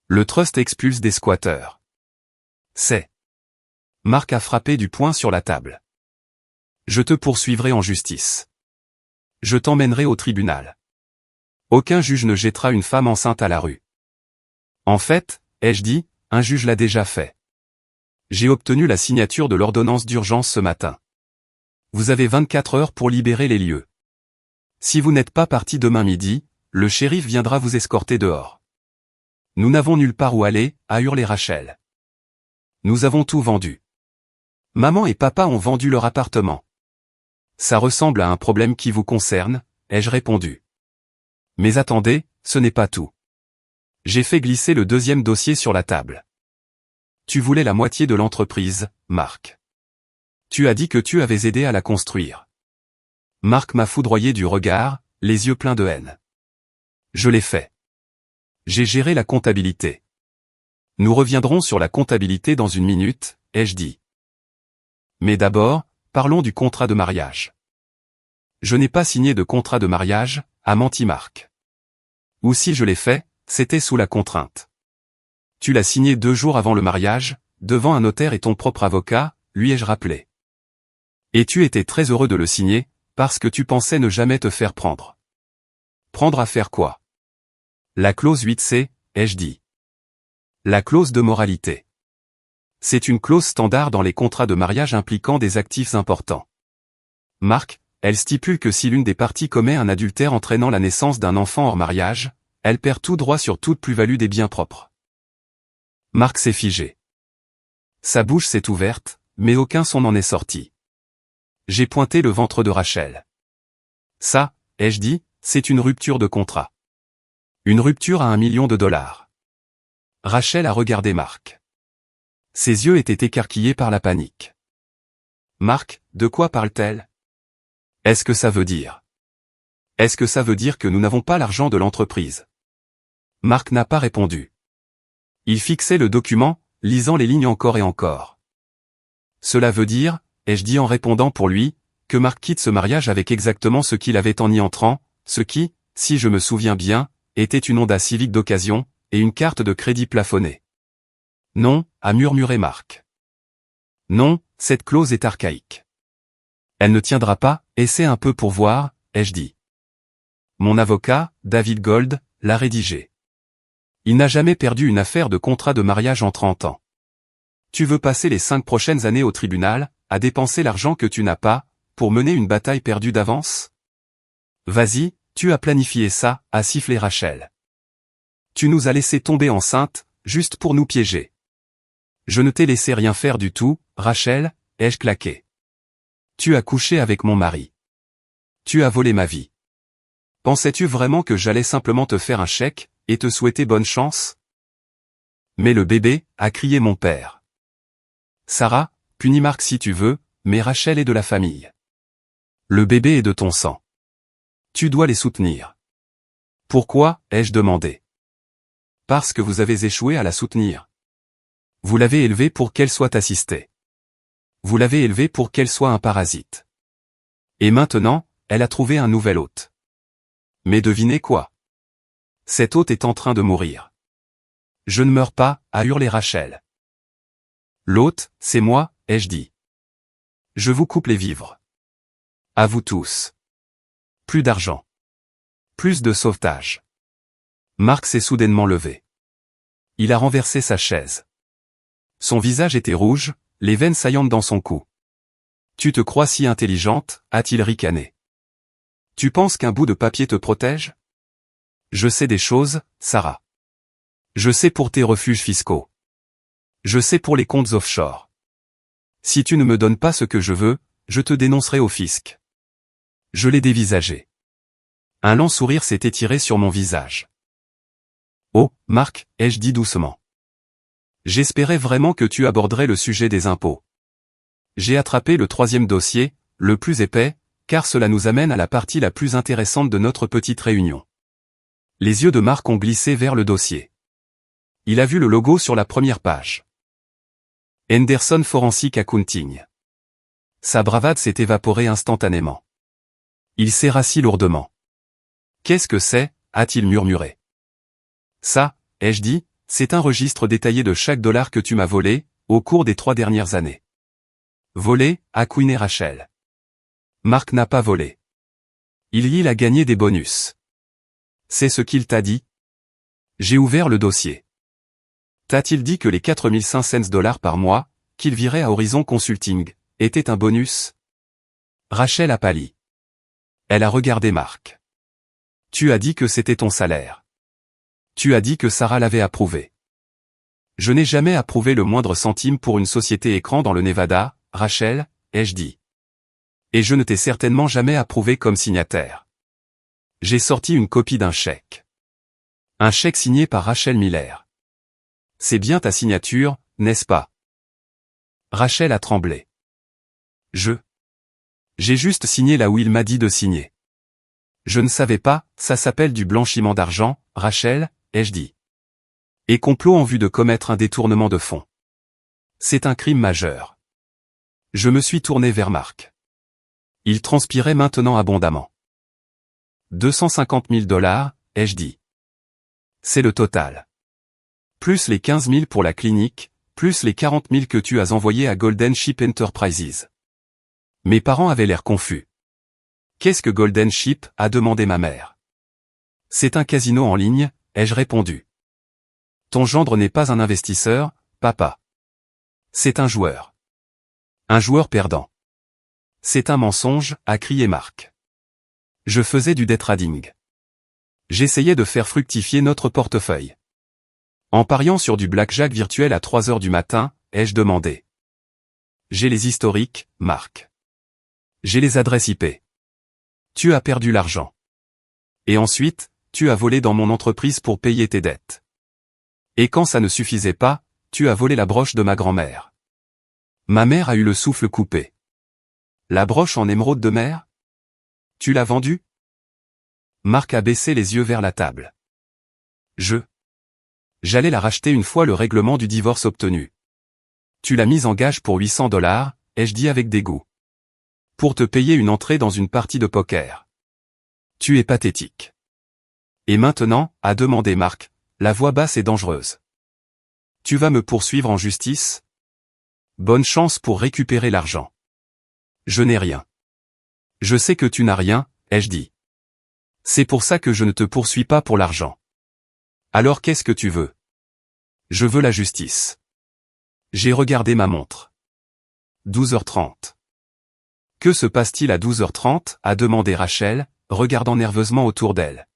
Le trust expulse des squatteurs. C'est. Mark a frappé du poing sur la table. Je te poursuivrai en justice. Je t'emmènerai au tribunal. Aucun juge ne jettera une femme enceinte à la rue. En fait, ai-je dit, un juge l'a déjà fait. J'ai obtenu la signature de l'ordonnance d'urgence ce matin. Vous avez 24 heures pour libérer les lieux. Si vous n'êtes pas parti demain midi, le shérif viendra vous escorter dehors. Nous n'avons nulle part où aller, a hurlé Rachel. Nous avons tout vendu. Maman et papa ont vendu leur appartement. Ça ressemble à un problème qui vous concerne, ai-je répondu. Mais attendez, ce n'est pas tout. J'ai fait glisser le deuxième dossier sur la table. Tu voulais la moitié de l'entreprise, Mark. Tu as dit que tu avais aidé à la construire. Mark m'a foudroyé du regard, les yeux pleins de haine. Je l'ai fait. J'ai géré la comptabilité. Nous reviendrons sur la comptabilité dans une minute, ai-je dit. Mais d'abord, parlons du contrat de mariage. Je n'ai pas signé de contrat de mariage, a menti Mark. Ou si je l'ai fait, c'était sous la contrainte. Tu l'as signé 2 jours avant le mariage, devant un notaire et ton propre avocat, lui ai-je rappelé. Et tu étais très heureux de le signer, parce que tu pensais ne jamais te faire prendre. Prendre à faire quoi? La clause 8C, ai-je dit. La clause de moralité. C'est une clause standard dans les contrats de mariage impliquant des actifs importants. Mark, elle stipule que si l'une des parties commet un adultère entraînant la naissance d'un enfant hors mariage, elle perd tout droit sur toute plus-value des biens propres. Mark s'est figé. Sa bouche s'est ouverte, mais aucun son n'en est sorti. J'ai pointé le ventre de Rachel. Ça, ai-je dit, c'est une rupture de contrat. Une rupture à $1 million. Rachel a regardé Mark. Ses yeux étaient écarquillés par la panique. Mark, de quoi parle-t-elle? Est-ce que ça veut dire? Est-ce que ça veut dire que nous n'avons pas l'argent de l'entreprise? Mark n'a pas répondu. Il fixait le document, lisant les lignes encore et encore. Cela veut dire, ai-je dit en répondant pour lui, que Mark quitte ce mariage avec exactement ce qu'il avait en y entrant, ce qui, si je me souviens bien, était une Honda Civic d'occasion, et une carte de crédit plafonnée. Non, a murmuré Mark. Non, cette clause est archaïque. Elle ne tiendra pas, essaie un peu pour voir, ai-je dit. Mon avocat, David Gold, l'a rédigé. Il n'a jamais perdu une affaire de contrat de mariage en 30 ans. Tu veux passer les 5 prochaines années au tribunal, à dépenser l'argent que tu n'as pas, pour mener une bataille perdue d'avance? Vas-y, tu as planifié ça, a sifflé Rachel. Tu nous as laissé tomber enceinte, juste pour nous piéger. Je ne t'ai laissé rien faire du tout, Rachel, ai-je claqué. Tu as couché avec mon mari. Tu as volé ma vie. Pensais-tu vraiment que j'allais simplement te faire un chèque, et te souhaiter bonne chance? Mais le bébé, a crié mon père. Sarah, punis Mark si tu veux, mais Rachel est de la famille. Le bébé est de ton sang. Tu dois les soutenir. Pourquoi, ai-je demandé. Parce que vous avez échoué à la soutenir. Vous l'avez élevée pour qu'elle soit assistée. Vous l'avez élevée pour qu'elle soit un parasite. Et maintenant, elle a trouvé un nouvel hôte. Mais devinez quoi? Cet hôte est en train de mourir. Je ne meurs pas, a hurlé Rachel. L'hôte, c'est moi, ai-je dit. Je vous coupe les vivres. À vous tous. Plus d'argent. Plus de sauvetage. Marc s'est soudainement levé. Il a renversé sa chaise. Son visage était rouge, les veines saillantes dans son cou. Tu te crois si intelligente, a-t-il ricané. Tu penses qu'un bout de papier te protège? Je sais des choses, Sarah. Je sais pour tes refuges fiscaux. Je sais pour les comptes offshore. Si tu ne me donnes pas ce que je veux, je te dénoncerai au fisc. Je l'ai dévisagé. Un lent sourire s'est étiré sur mon visage. Oh, Marc, ai-je dit doucement. J'espérais vraiment que tu aborderais le sujet des impôts. J'ai attrapé le troisième dossier, le plus épais, car cela nous amène à la partie la plus intéressante de notre petite réunion. Les yeux de Marc ont glissé vers le dossier. Il a vu le logo sur la première page. Henderson Forensic Accounting. Sa bravade s'est évaporée instantanément. Il s'est rassis lourdement. Qu'est-ce que c'est, a-t-il murmuré. Ça, ai-je dit, c'est un registre détaillé de chaque dollar que tu m'as volé, au cours des 3 dernières années. Volé, a couiné Rachel. Marc n'a pas volé. Il a gagné des bonus. C'est ce qu'il t'a dit? J'ai ouvert le dossier. T'a-t-il dit que les 4500 $ par mois, qu'il virait à Horizon Consulting, étaient un bonus? Rachel a pâli. Elle a regardé Marc. Tu as dit que c'était ton salaire. Tu as dit que Sarah l'avait approuvé. Je n'ai jamais approuvé le moindre centime pour une société écran dans le Nevada, Rachel, ai-je dit. Et je ne t'ai certainement jamais approuvé comme signataire. J'ai sorti une copie d'un chèque. Un chèque signé par Rachel Miller. C'est bien ta signature, n'est-ce pas? Rachel a tremblé. J'ai juste signé là où il m'a dit de signer. Je ne savais pas, ça s'appelle du blanchiment d'argent, Rachel, ai-je dit. Et complot en vue de commettre un détournement de fonds. C'est un crime majeur. Je me suis tourné vers Marc. Il transpirait maintenant abondamment. 250 000 $, ai-je dit. C'est le total. Plus les 15 000 pour la clinique, plus les 40 000 que tu as envoyés à Golden Ship Enterprises. Mes parents avaient l'air confus. Qu'est-ce que Golden Ship, a demandé ma mère. C'est un casino en ligne, ai-je répondu. Ton gendre n'est pas un investisseur, papa. C'est un joueur. Un joueur perdant. C'est un mensonge, a crié Marc. Je faisais du day trading. J'essayais de faire fructifier notre portefeuille. En pariant sur du blackjack virtuel à 3 heures du matin, ai-je demandé. J'ai les historiques, Marc. J'ai les adresses IP. Tu as perdu l'argent. Et ensuite, tu as volé dans mon entreprise pour payer tes dettes. Et quand ça ne suffisait pas, tu as volé la broche de ma grand-mère. Ma mère a eu le souffle coupé. La broche en émeraude de mer? Tu l'as vendue? Marc a baissé les yeux vers la table. J'allais la racheter une fois le règlement du divorce obtenu. Tu l'as mise en gage pour 800 $, ai-je dit avec dégoût. Pour te payer une entrée dans une partie de poker. Tu es pathétique. Et maintenant, a demandé Marc, la voix basse et dangereuse. Tu vas me poursuivre en justice? Bonne chance pour récupérer l'argent. Je n'ai rien. Je sais que tu n'as rien, ai-je dit. C'est pour ça que je ne te poursuis pas pour l'argent. Alors qu'est-ce que tu veux? Je veux la justice. J'ai regardé ma montre. 12h30. Que se passe-t-il à 12h30, a demandé Rachel, regardant nerveusement autour d'elle.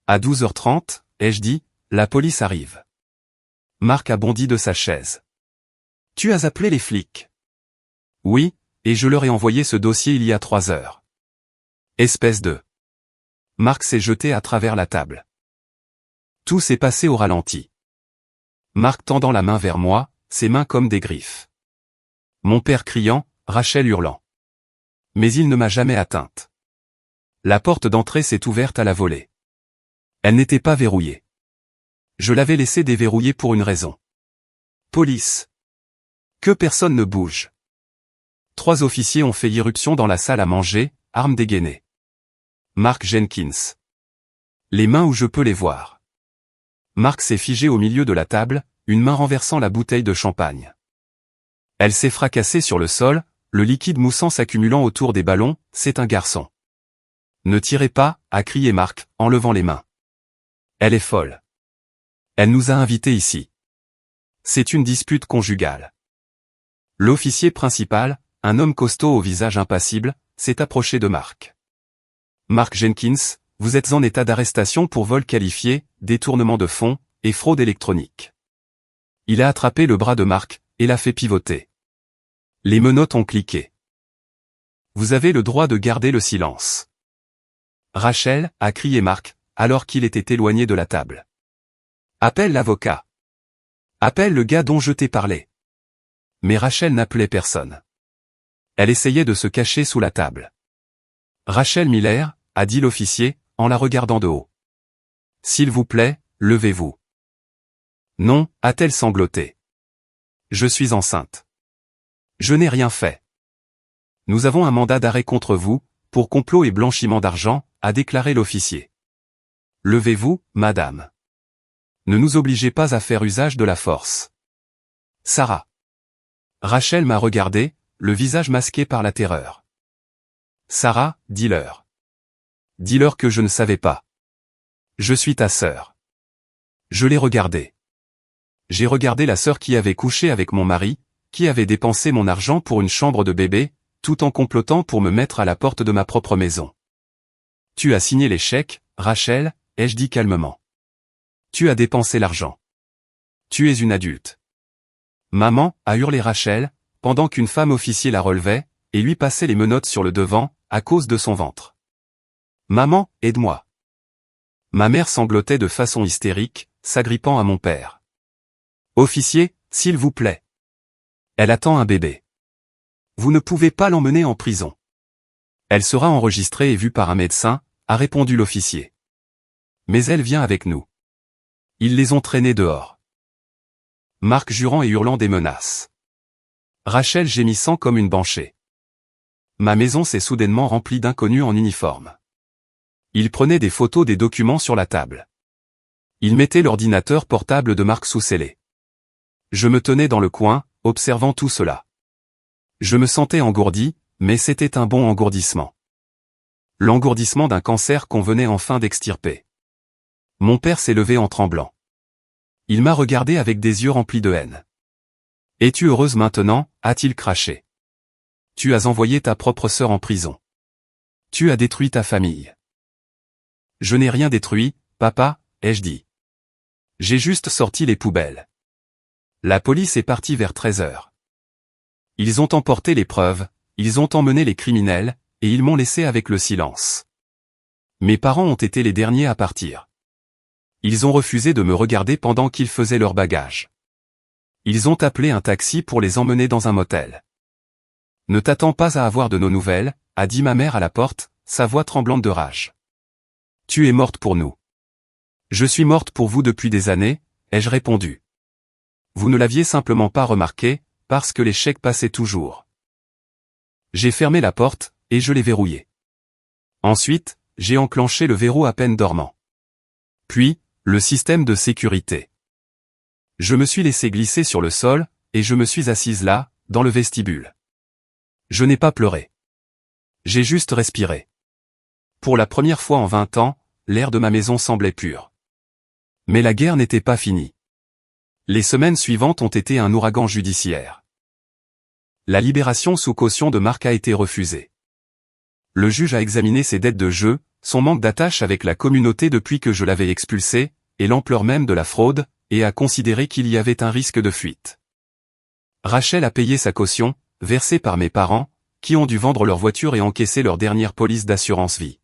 À 12h30, ai-je dit, la police arrive. Marc a bondi de sa chaise. Tu as appelé les flics? Oui, et je leur ai envoyé ce dossier il y a 3 heures. Espèce de... Marc s'est jeté à travers la table. Tout s'est passé au ralenti. Marc tendant la main vers moi, ses mains comme des griffes. Mon père criant, Rachel hurlant. Mais il ne m'a jamais atteinte. La porte d'entrée s'est ouverte à la volée. Elle n'était pas verrouillée. Je l'avais laissée déverrouiller pour une raison. Police. Que personne ne bouge. 3 officiers ont fait irruption dans la salle à manger, armes dégainées. Mark Jenkins. Les mains où je peux les voir. Marc s'est figé au milieu de la table, une main renversant la bouteille de champagne. Elle s'est fracassée sur le sol, le liquide moussant s'accumulant autour des ballons. C'est un garçon. Ne tirez pas, a crié Marc, en levant les mains. Elle est folle. Elle nous a invités ici. C'est une dispute conjugale. L'officier principal, un homme costaud au visage impassible, s'est approché de Marc. Mark Jenkins, vous êtes en état d'arrestation pour vol qualifié, détournement de fonds, et fraude électronique. Il a attrapé le bras de Marc, et l'a fait pivoter. Les menottes ont cliqué. Vous avez le droit de garder le silence. Rachel, a crié Marc, alors qu'il était éloigné de la table. Appelle l'avocat. Appelle le gars dont je t'ai parlé. Mais Rachel n'appelait personne. Elle essayait de se cacher sous la table. Rachel Miller, a dit l'officier, en la regardant de haut. S'il vous plaît, levez-vous. Non, a-t-elle sangloté. Je suis enceinte. Je n'ai rien fait. Nous avons un mandat d'arrêt contre vous, pour complot et blanchiment d'argent, a déclaré l'officier. Levez-vous, madame. Ne nous obligez pas à faire usage de la force. Sarah. Rachel m'a regardé, le visage masqué par la terreur. Sarah, dis-leur. Dis-leur que je ne savais pas. Je suis ta sœur. Je l'ai regardée. J'ai regardé la sœur qui avait couché avec mon mari, qui avait dépensé mon argent pour une chambre de bébé, tout en complotant pour me mettre à la porte de ma propre maison. Tu as signé les chèques, Rachel, ai-je dit calmement. Tu as dépensé l'argent. Tu es une adulte. Maman, a hurlé Rachel, pendant qu'une femme officier la relevait, et lui passait les menottes sur le devant, à cause de son ventre. Maman, aide-moi. Ma mère sanglotait de façon hystérique, s'agrippant à mon père. Officier, s'il vous plaît. Elle attend un bébé. Vous ne pouvez pas l'emmener en prison. Elle sera enregistrée et vue par un médecin, a répondu l'officier. Mais elle vient avec nous. Ils les ont traînés dehors. Marc jurant et hurlant des menaces. Rachel gémissant comme une banshee. Ma maison s'est soudainement remplie d'inconnus en uniforme. Ils prenaient des photos des documents sur la table. Ils mettaient l'ordinateur portable de Marc sous scellé. Je me tenais dans le coin, observant tout cela. Je me sentais engourdi, mais c'était un bon engourdissement. L'engourdissement d'un cancer qu'on venait enfin d'extirper. Mon père s'est levé en tremblant. Il m'a regardé avec des yeux remplis de haine. « Es-tu heureuse maintenant » a-t-il craché. « Tu as envoyé ta propre sœur en prison. Tu as détruit ta famille. » « Je n'ai rien détruit, papa, ai-je dit. J'ai juste sorti les poubelles. » La police est partie vers 13h. Ils ont emporté les preuves, ils ont emmené les criminels, et ils m'ont laissé avec le silence. Mes parents ont été les derniers à partir. Ils ont refusé de me regarder pendant qu'ils faisaient leur bagage. Ils ont appelé un taxi pour les emmener dans un motel. Ne t'attends pas à avoir de nos nouvelles, a dit ma mère à la porte, sa voix tremblante de rage. Tu es morte pour nous. Je suis morte pour vous depuis des années, ai-je répondu. Vous ne l'aviez simplement pas remarqué, parce que les chèques passaient toujours. J'ai fermé la porte, et je l'ai verrouillée. Ensuite, j'ai enclenché le verrou à peine dormant. Puis, le système de sécurité. Je me suis laissé glisser sur le sol, et je me suis assise là, dans le vestibule. Je n'ai pas pleuré. J'ai juste respiré. Pour la première fois en 20 ans, l'air de ma maison semblait pur. Mais la guerre n'était pas finie. Les semaines suivantes ont été un ouragan judiciaire. La libération sous caution de Marc a été refusée. Le juge a examiné ses dettes de jeu, son manque d'attache avec la communauté depuis que je l'avais expulsé, et l'ampleur même de la fraude, et a considéré qu'il y avait un risque de fuite. Rachel a payé sa caution, versée par mes parents, qui ont dû vendre leur voiture et encaisser leur dernière police d'assurance vie.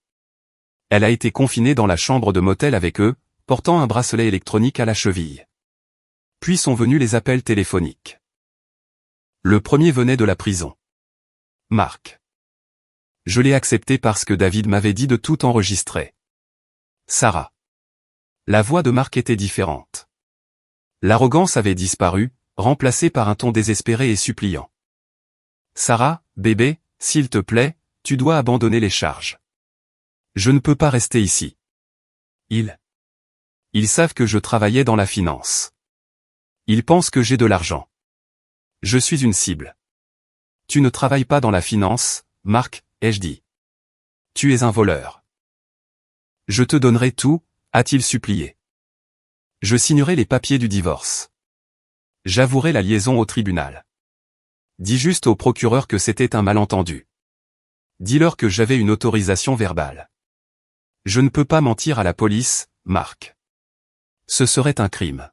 Elle a été confinée dans la chambre de motel avec eux, portant un bracelet électronique à la cheville. Puis sont venus les appels téléphoniques. Le premier venait de la prison. Marc. Je l'ai accepté parce que David m'avait dit de tout enregistrer. Sarah. La voix de Marc était différente. L'arrogance avait disparu, remplacée par un ton désespéré et suppliant. Sarah, bébé, s'il te plaît, tu dois abandonner les charges. Je ne peux pas rester ici. Ils savent que je travaillais dans la finance. Ils pensent que j'ai de l'argent. Je suis une cible. Tu ne travailles pas dans la finance, Mark, ai-je dit. Tu es un voleur. Je te donnerai tout, a-t-il supplié. Je signerai les papiers du divorce. J'avouerai la liaison au tribunal. Dis juste au procureur que c'était un malentendu. Dis-leur que j'avais une autorisation verbale. Je ne peux pas mentir à la police, Mark. Ce serait un crime.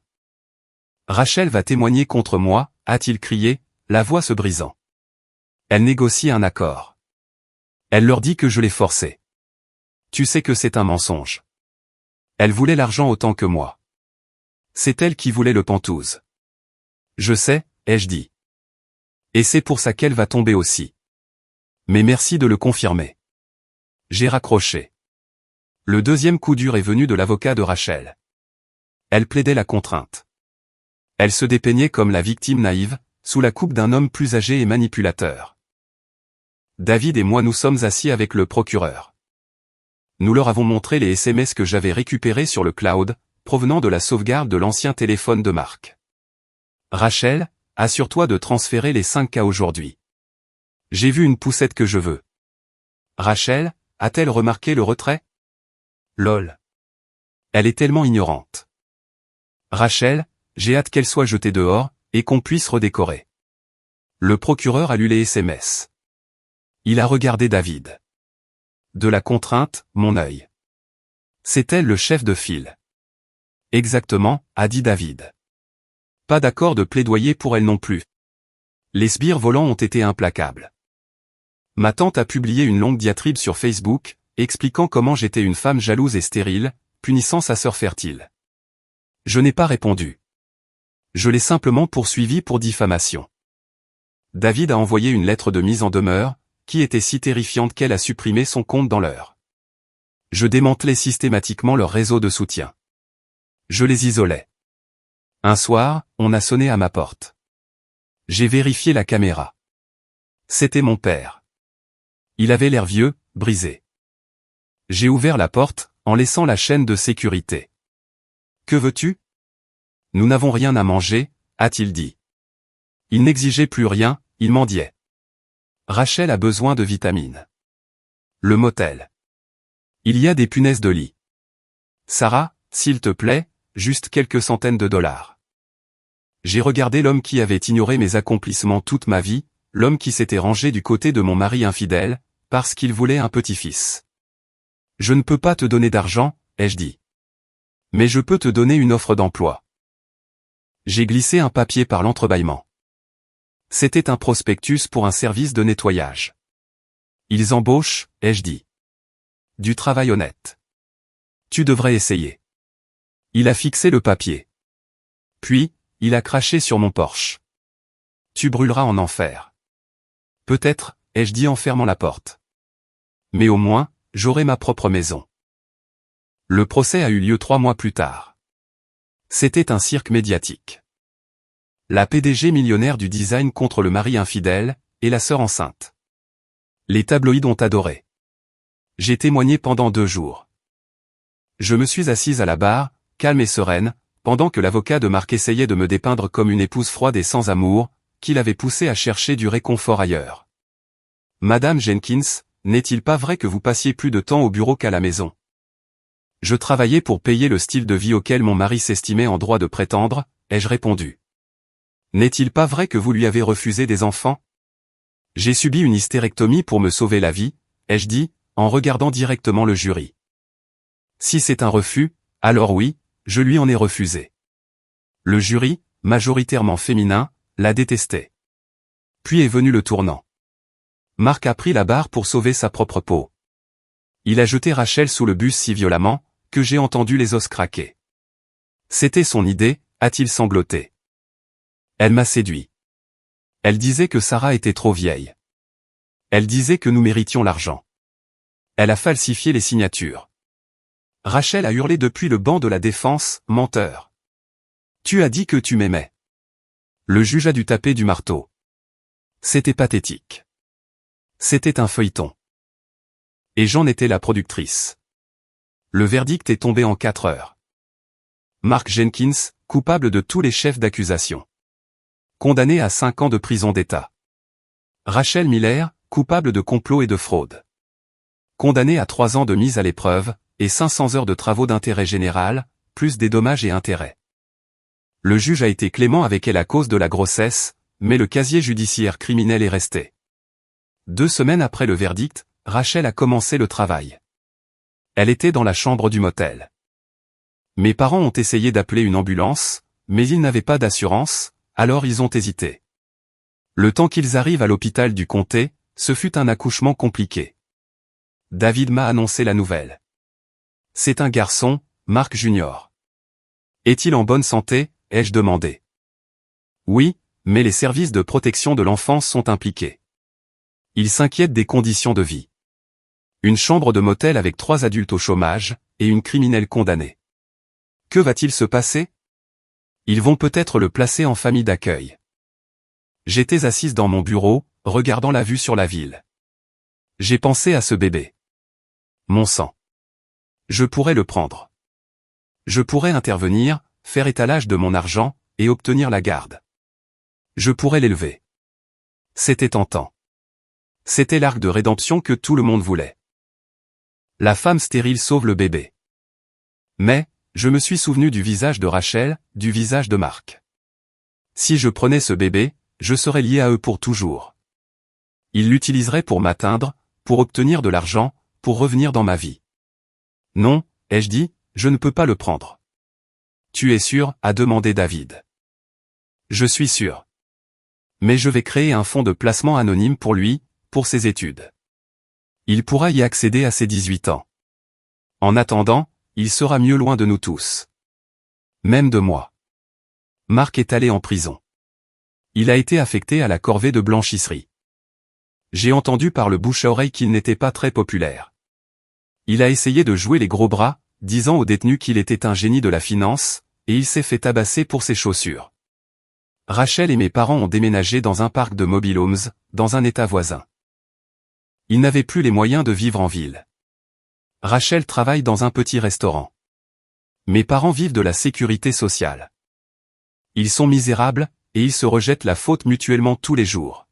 Rachel va témoigner contre moi, a-t-il crié, la voix se brisant. Elle négocie un accord. Elle leur dit que je l'ai forcé. Tu sais que c'est un mensonge. Elle voulait l'argent autant que moi. C'est elle qui voulait le pantouse. Je sais, ai-je dit. Et c'est pour ça qu'elle va tomber aussi. Mais merci de le confirmer. J'ai raccroché. Le deuxième coup dur est venu de l'avocat de Rachel. Elle plaidait la contrainte. Elle se dépeignait comme la victime naïve, sous la coupe d'un homme plus âgé et manipulateur. David et moi nous sommes assis avec le procureur. Nous leur avons montré les SMS que j'avais récupérés sur le cloud, provenant de la sauvegarde de l'ancien téléphone de Mark. Rachel, assure-toi de transférer les 5K aujourd'hui. J'ai vu une poussette que je veux. Rachel, a-t-elle remarqué le retrait? Lol. Elle est tellement ignorante. Rachel, j'ai hâte qu'elle soit jetée dehors, et qu'on puisse redécorer. Le procureur a lu les SMS. Il a regardé David. De la contrainte, mon œil. C'est elle le chef de file. Exactement, a dit David. Pas d'accord de plaidoyer pour elle non plus. Les sbires volants ont été implacables. Ma tante a publié une longue diatribe sur Facebook, expliquant comment j'étais une femme jalouse et stérile, punissant sa sœur fertile. Je n'ai pas répondu. Je l'ai simplement poursuivi pour diffamation. David a envoyé une lettre de mise en demeure, qui était si terrifiante qu'elle a supprimé son compte dans l'heure. Je démantelais systématiquement leur réseau de soutien. Je les isolais. Un soir, on a sonné à ma porte. J'ai vérifié la caméra. C'était mon père. Il avait l'air vieux, brisé. J'ai ouvert la porte, en laissant la chaîne de sécurité. Que veux-tu? Nous n'avons rien à manger, a-t-il dit. Il n'exigeait plus rien, il mendiait. Rachel a besoin de vitamines. Le motel. Il y a des punaises de lit. Sarah, s'il te plaît, juste quelques centaines de dollars. J'ai regardé l'homme qui avait ignoré mes accomplissements toute ma vie, l'homme qui s'était rangé du côté de mon mari infidèle, parce qu'il voulait un petit-fils. Je ne peux pas te donner d'argent, ai-je dit. Mais je peux te donner une offre d'emploi. J'ai glissé un papier par l'entrebâillement. C'était un prospectus pour un service de nettoyage. Ils embauchent, ai-je dit. Du travail honnête. Tu devrais essayer. Il a fixé le papier. Puis, il a craché sur mon Porsche. Tu brûleras en enfer. Peut-être, ai-je dit en fermant la porte. Mais au moins, j'aurai ma propre maison. Le procès a eu lieu 3 mois plus tard. C'était un cirque médiatique. La PDG millionnaire du design contre le mari infidèle, et la sœur enceinte. Les tabloïds ont adoré. J'ai témoigné pendant 2 jours. Je me suis assise à la barre, calme et sereine, pendant que l'avocat de Mark essayait de me dépeindre comme une épouse froide et sans amour, qu'il avait poussé à chercher du réconfort ailleurs. Madame Jenkins, n'est-il pas vrai que vous passiez plus de temps au bureau qu'à la maison? Je travaillais pour payer le style de vie auquel mon mari s'estimait en droit de prétendre, ai-je répondu. N'est-il pas vrai que vous lui avez refusé des enfants? J'ai subi une hystérectomie pour me sauver la vie, ai-je dit, en regardant directement le jury. Si c'est un refus, alors oui, je lui en ai refusé. Le jury, majoritairement féminin, la détestait. Puis est venu le tournant. Mark a pris la barre pour sauver sa propre peau. Il a jeté Rachel sous le bus si violemment, que j'ai entendu les os craquer. C'était son idée, a-t-il sangloté. Elle m'a séduit. Elle disait que Sarah était trop vieille. Elle disait que nous méritions l'argent. Elle a falsifié les signatures. Rachel a hurlé depuis le banc de la défense, menteur. Tu as dit que tu m'aimais. Le juge a dû taper du marteau. C'était pathétique. C'était un feuilleton. Et j'en étais la productrice. Le verdict est tombé en 4 heures. Mark Jenkins, coupable de tous les chefs d'accusation. Condamné à 5 ans de prison d'État. Rachel Miller, coupable de complot et de fraude. Condamné à 3 ans de mise à l'épreuve, et 500 heures de travaux d'intérêt général, plus des dommages et intérêts. Le juge a été clément avec elle à cause de la grossesse, mais le casier judiciaire criminel est resté. 2 semaines après le verdict, Rachel a commencé le travail. Elle était dans la chambre du motel. Mes parents ont essayé d'appeler une ambulance, mais ils n'avaient pas d'assurance, alors ils ont hésité. Le temps qu'ils arrivent à l'hôpital du comté, ce fut un accouchement compliqué. David m'a annoncé la nouvelle. C'est un garçon, Mark Jr. Est-il en bonne santé, ai-je demandé. Oui, mais les services de protection de l'enfance sont impliqués. Ils s'inquiètent des conditions de vie. Une chambre de motel avec 3 adultes au chômage, et une criminelle condamnée. Que va-t-il se passer? Ils vont peut-être le placer en famille d'accueil. J'étais assise dans mon bureau, regardant la vue sur la ville. J'ai pensé à ce bébé. Mon sang. Je pourrais le prendre. Je pourrais intervenir, faire étalage de mon argent, et obtenir la garde. Je pourrais l'élever. C'était tentant. C'était l'arc de rédemption que tout le monde voulait. La femme stérile sauve le bébé. Mais, je me suis souvenu du visage de Rachel, du visage de Mark. Si je prenais ce bébé, je serais lié à eux pour toujours. Ils l'utiliseraient pour m'atteindre, pour obtenir de l'argent, pour revenir dans ma vie. Non, ai-je dit, je ne peux pas le prendre. Tu es sûr, a demandé David. Je suis sûr. Mais je vais créer un fonds de placement anonyme pour lui, pour ses études. Il pourra y accéder à ses 18 ans. En attendant, il sera mieux loin de nous tous. Même de moi. Mark est allé en prison. Il a été affecté à la corvée de blanchisserie. J'ai entendu par le bouche à oreille qu'il n'était pas très populaire. Il a essayé de jouer les gros bras, disant aux détenus qu'il était un génie de la finance, et il s'est fait tabasser pour ses chaussures. Rachel et mes parents ont déménagé dans un parc de mobile homes, dans un état voisin. Ils n'avaient plus les moyens de vivre en ville. Rachel travaille dans un petit restaurant. Mes parents vivent de la sécurité sociale. Ils sont misérables, et ils se rejettent la faute mutuellement tous les jours.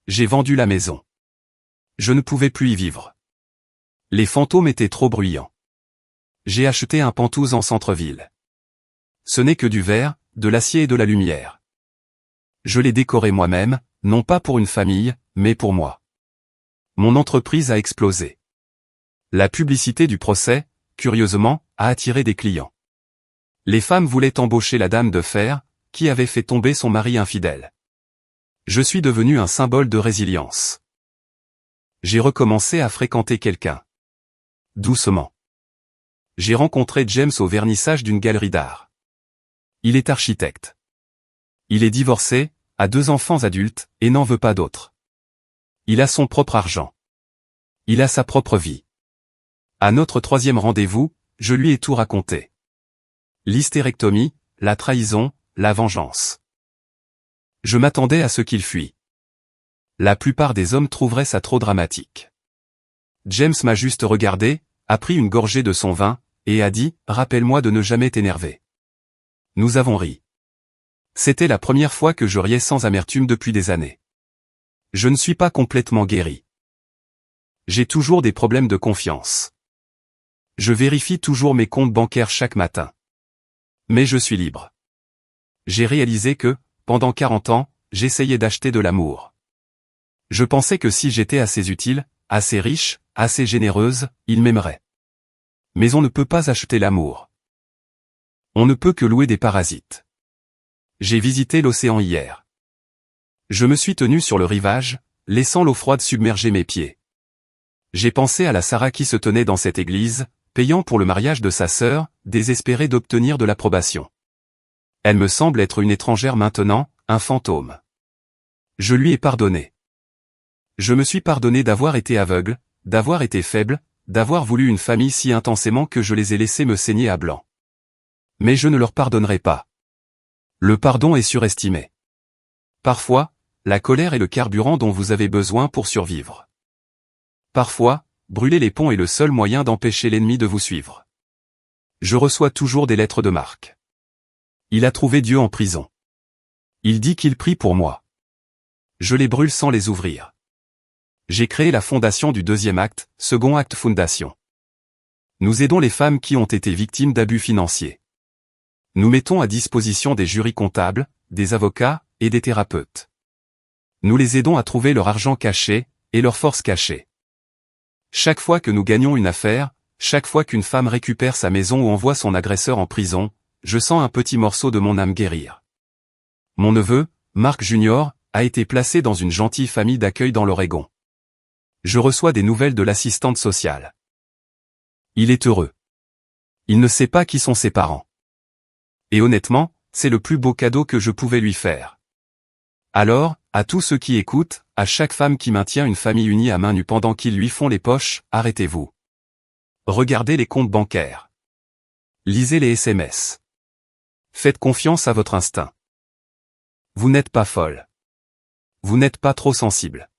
J'ai vendu la maison. Je ne pouvais plus y vivre. Les fantômes étaient trop bruyants. J'ai acheté un Penthouse en centre-ville. Ce n'est que du verre, de l'acier et de la lumière. Je l'ai décoré moi-même, non pas pour une famille, mais pour moi. Mon entreprise a explosé. La publicité du procès, curieusement, a attiré des clients. Les femmes voulaient embaucher la dame de fer, qui avait fait tomber son mari infidèle. Je suis devenu un symbole de résilience. J'ai recommencé à fréquenter quelqu'un. Doucement. J'ai rencontré James au vernissage d'une galerie d'art. Il est architecte. Il est divorcé, a 2 enfants adultes, et n'en veut pas d'autres. Il a son propre argent. Il a sa propre vie. À notre 3e rendez-vous, je lui ai tout raconté. L'hystérectomie, la trahison, la vengeance. Je m'attendais à ce qu'il fuit. La plupart des hommes trouveraient ça trop dramatique. James m'a juste regardé, a pris une gorgée de son vin, et a dit « Rappelle-moi de ne jamais t'énerver ». Nous avons ri. C'était la première fois que je riais sans amertume depuis des années. Je ne suis pas complètement guéri. J'ai toujours des problèmes de confiance. Je vérifie toujours mes comptes bancaires chaque matin. Mais je suis libre. J'ai réalisé que, pendant 40 ans, j'essayais d'acheter de l'amour. Je pensais que si j'étais assez utile, assez riche, assez généreuse, il m'aimerait. Mais on ne peut pas acheter l'amour. On ne peut que louer des parasites. J'ai visité l'océan hier. Je me suis tenu sur le rivage, laissant l'eau froide submerger mes pieds. J'ai pensé à la Sarah qui se tenait dans cette église, payant pour le mariage de sa sœur, désespérée d'obtenir de l'approbation. Elle me semble être une étrangère maintenant, un fantôme. Je lui ai pardonné. Je me suis pardonné d'avoir été aveugle, d'avoir été faible, d'avoir voulu une famille si intensément que je les ai laissés me saigner à blanc. Mais je ne leur pardonnerai pas. Le pardon est surestimé. Parfois, la colère est le carburant dont vous avez besoin pour survivre. Parfois, brûler les ponts est le seul moyen d'empêcher l'ennemi de vous suivre. Je reçois toujours des lettres de Marc. Il a trouvé Dieu en prison. Il dit qu'il prie pour moi. Je les brûle sans les ouvrir. J'ai créé la fondation du deuxième acte, Second Acte Foundation. Nous aidons les femmes qui ont été victimes d'abus financiers. Nous mettons à disposition des jurys comptables, des avocats et des thérapeutes. Nous les aidons à trouver leur argent caché et leur force cachée. Chaque fois que nous gagnons une affaire, chaque fois qu'une femme récupère sa maison ou envoie son agresseur en prison, je sens un petit morceau de mon âme guérir. Mon neveu, Marc Junior, a été placé dans une gentille famille d'accueil dans l'Oregon. Je reçois des nouvelles de l'assistante sociale. Il est heureux. Il ne sait pas qui sont ses parents. Et honnêtement, c'est le plus beau cadeau que je pouvais lui faire. Alors, à tous ceux qui écoutent, à chaque femme qui maintient une famille unie à main nue pendant qu'ils lui font les poches, arrêtez-vous. Regardez les comptes bancaires. Lisez les SMS. Faites confiance à votre instinct. Vous n'êtes pas folle. Vous n'êtes pas trop sensible.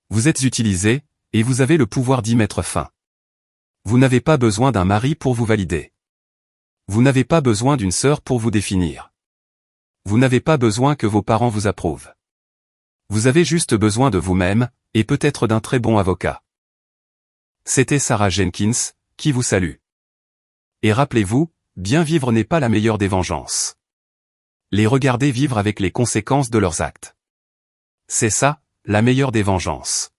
Vous êtes utilisé, et vous avez le pouvoir d'y mettre fin. Vous n'avez pas besoin d'un mari pour vous valider. Vous n'avez pas besoin d'une sœur pour vous définir. Vous n'avez pas besoin que vos parents vous approuvent. Vous avez juste besoin de vous-même, et peut-être d'un très bon avocat. C'était Sarah Jenkins, qui vous salue. Et rappelez-vous, bien vivre n'est pas la meilleure des vengeances. Les regarder vivre avec les conséquences de leurs actes. C'est ça, la meilleure des vengeances.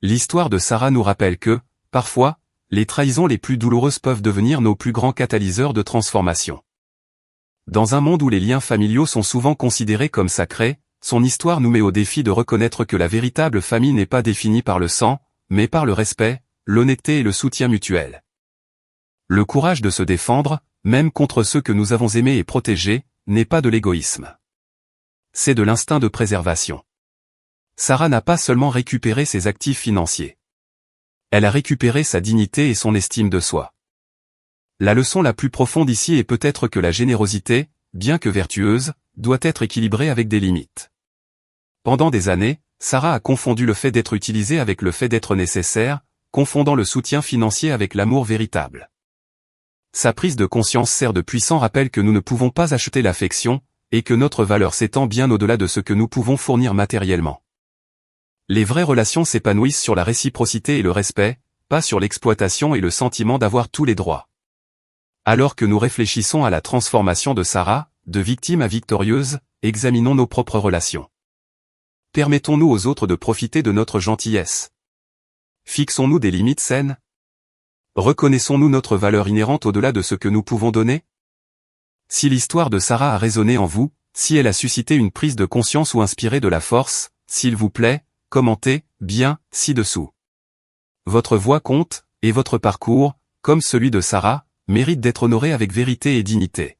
L'histoire de Sarah nous rappelle que, parfois, les trahisons les plus douloureuses peuvent devenir nos plus grands catalyseurs de transformation. Dans un monde où les liens familiaux sont souvent considérés comme sacrés, son histoire nous met au défi de reconnaître que la véritable famille n'est pas définie par le sang, mais par le respect, l'honnêteté et le soutien mutuel. Le courage de se défendre, même contre ceux que nous avons aimés et protégés, n'est pas de l'égoïsme. C'est de l'instinct de préservation. Sarah n'a pas seulement récupéré ses actifs financiers. Elle a récupéré sa dignité et son estime de soi. La leçon la plus profonde ici est peut-être que la générosité, bien que vertueuse, doit être équilibrée avec des limites. Pendant des années, Sarah a confondu le fait d'être utilisée avec le fait d'être nécessaire, confondant le soutien financier avec l'amour véritable. Sa prise de conscience sert de puissant rappel que nous ne pouvons pas acheter l'affection, et que notre valeur s'étend bien au-delà de ce que nous pouvons fournir matériellement. Les vraies relations s'épanouissent sur la réciprocité et le respect, pas sur l'exploitation et le sentiment d'avoir tous les droits. Alors que nous réfléchissons à la transformation de Sarah, de victime à victorieuse, examinons nos propres relations. Permettons-nous aux autres de profiter de notre gentillesse? Fixons-nous des limites saines? Reconnaissons-nous notre valeur inhérente au-delà de ce que nous pouvons donner? Si l'histoire de Sarah a résonné en vous, si elle a suscité une prise de conscience ou inspiré de la force, s'il vous plaît, commentez, bien, ci-dessous. Votre voix compte, et votre parcours, comme celui de Sarah, mérite d'être honoré avec vérité et dignité.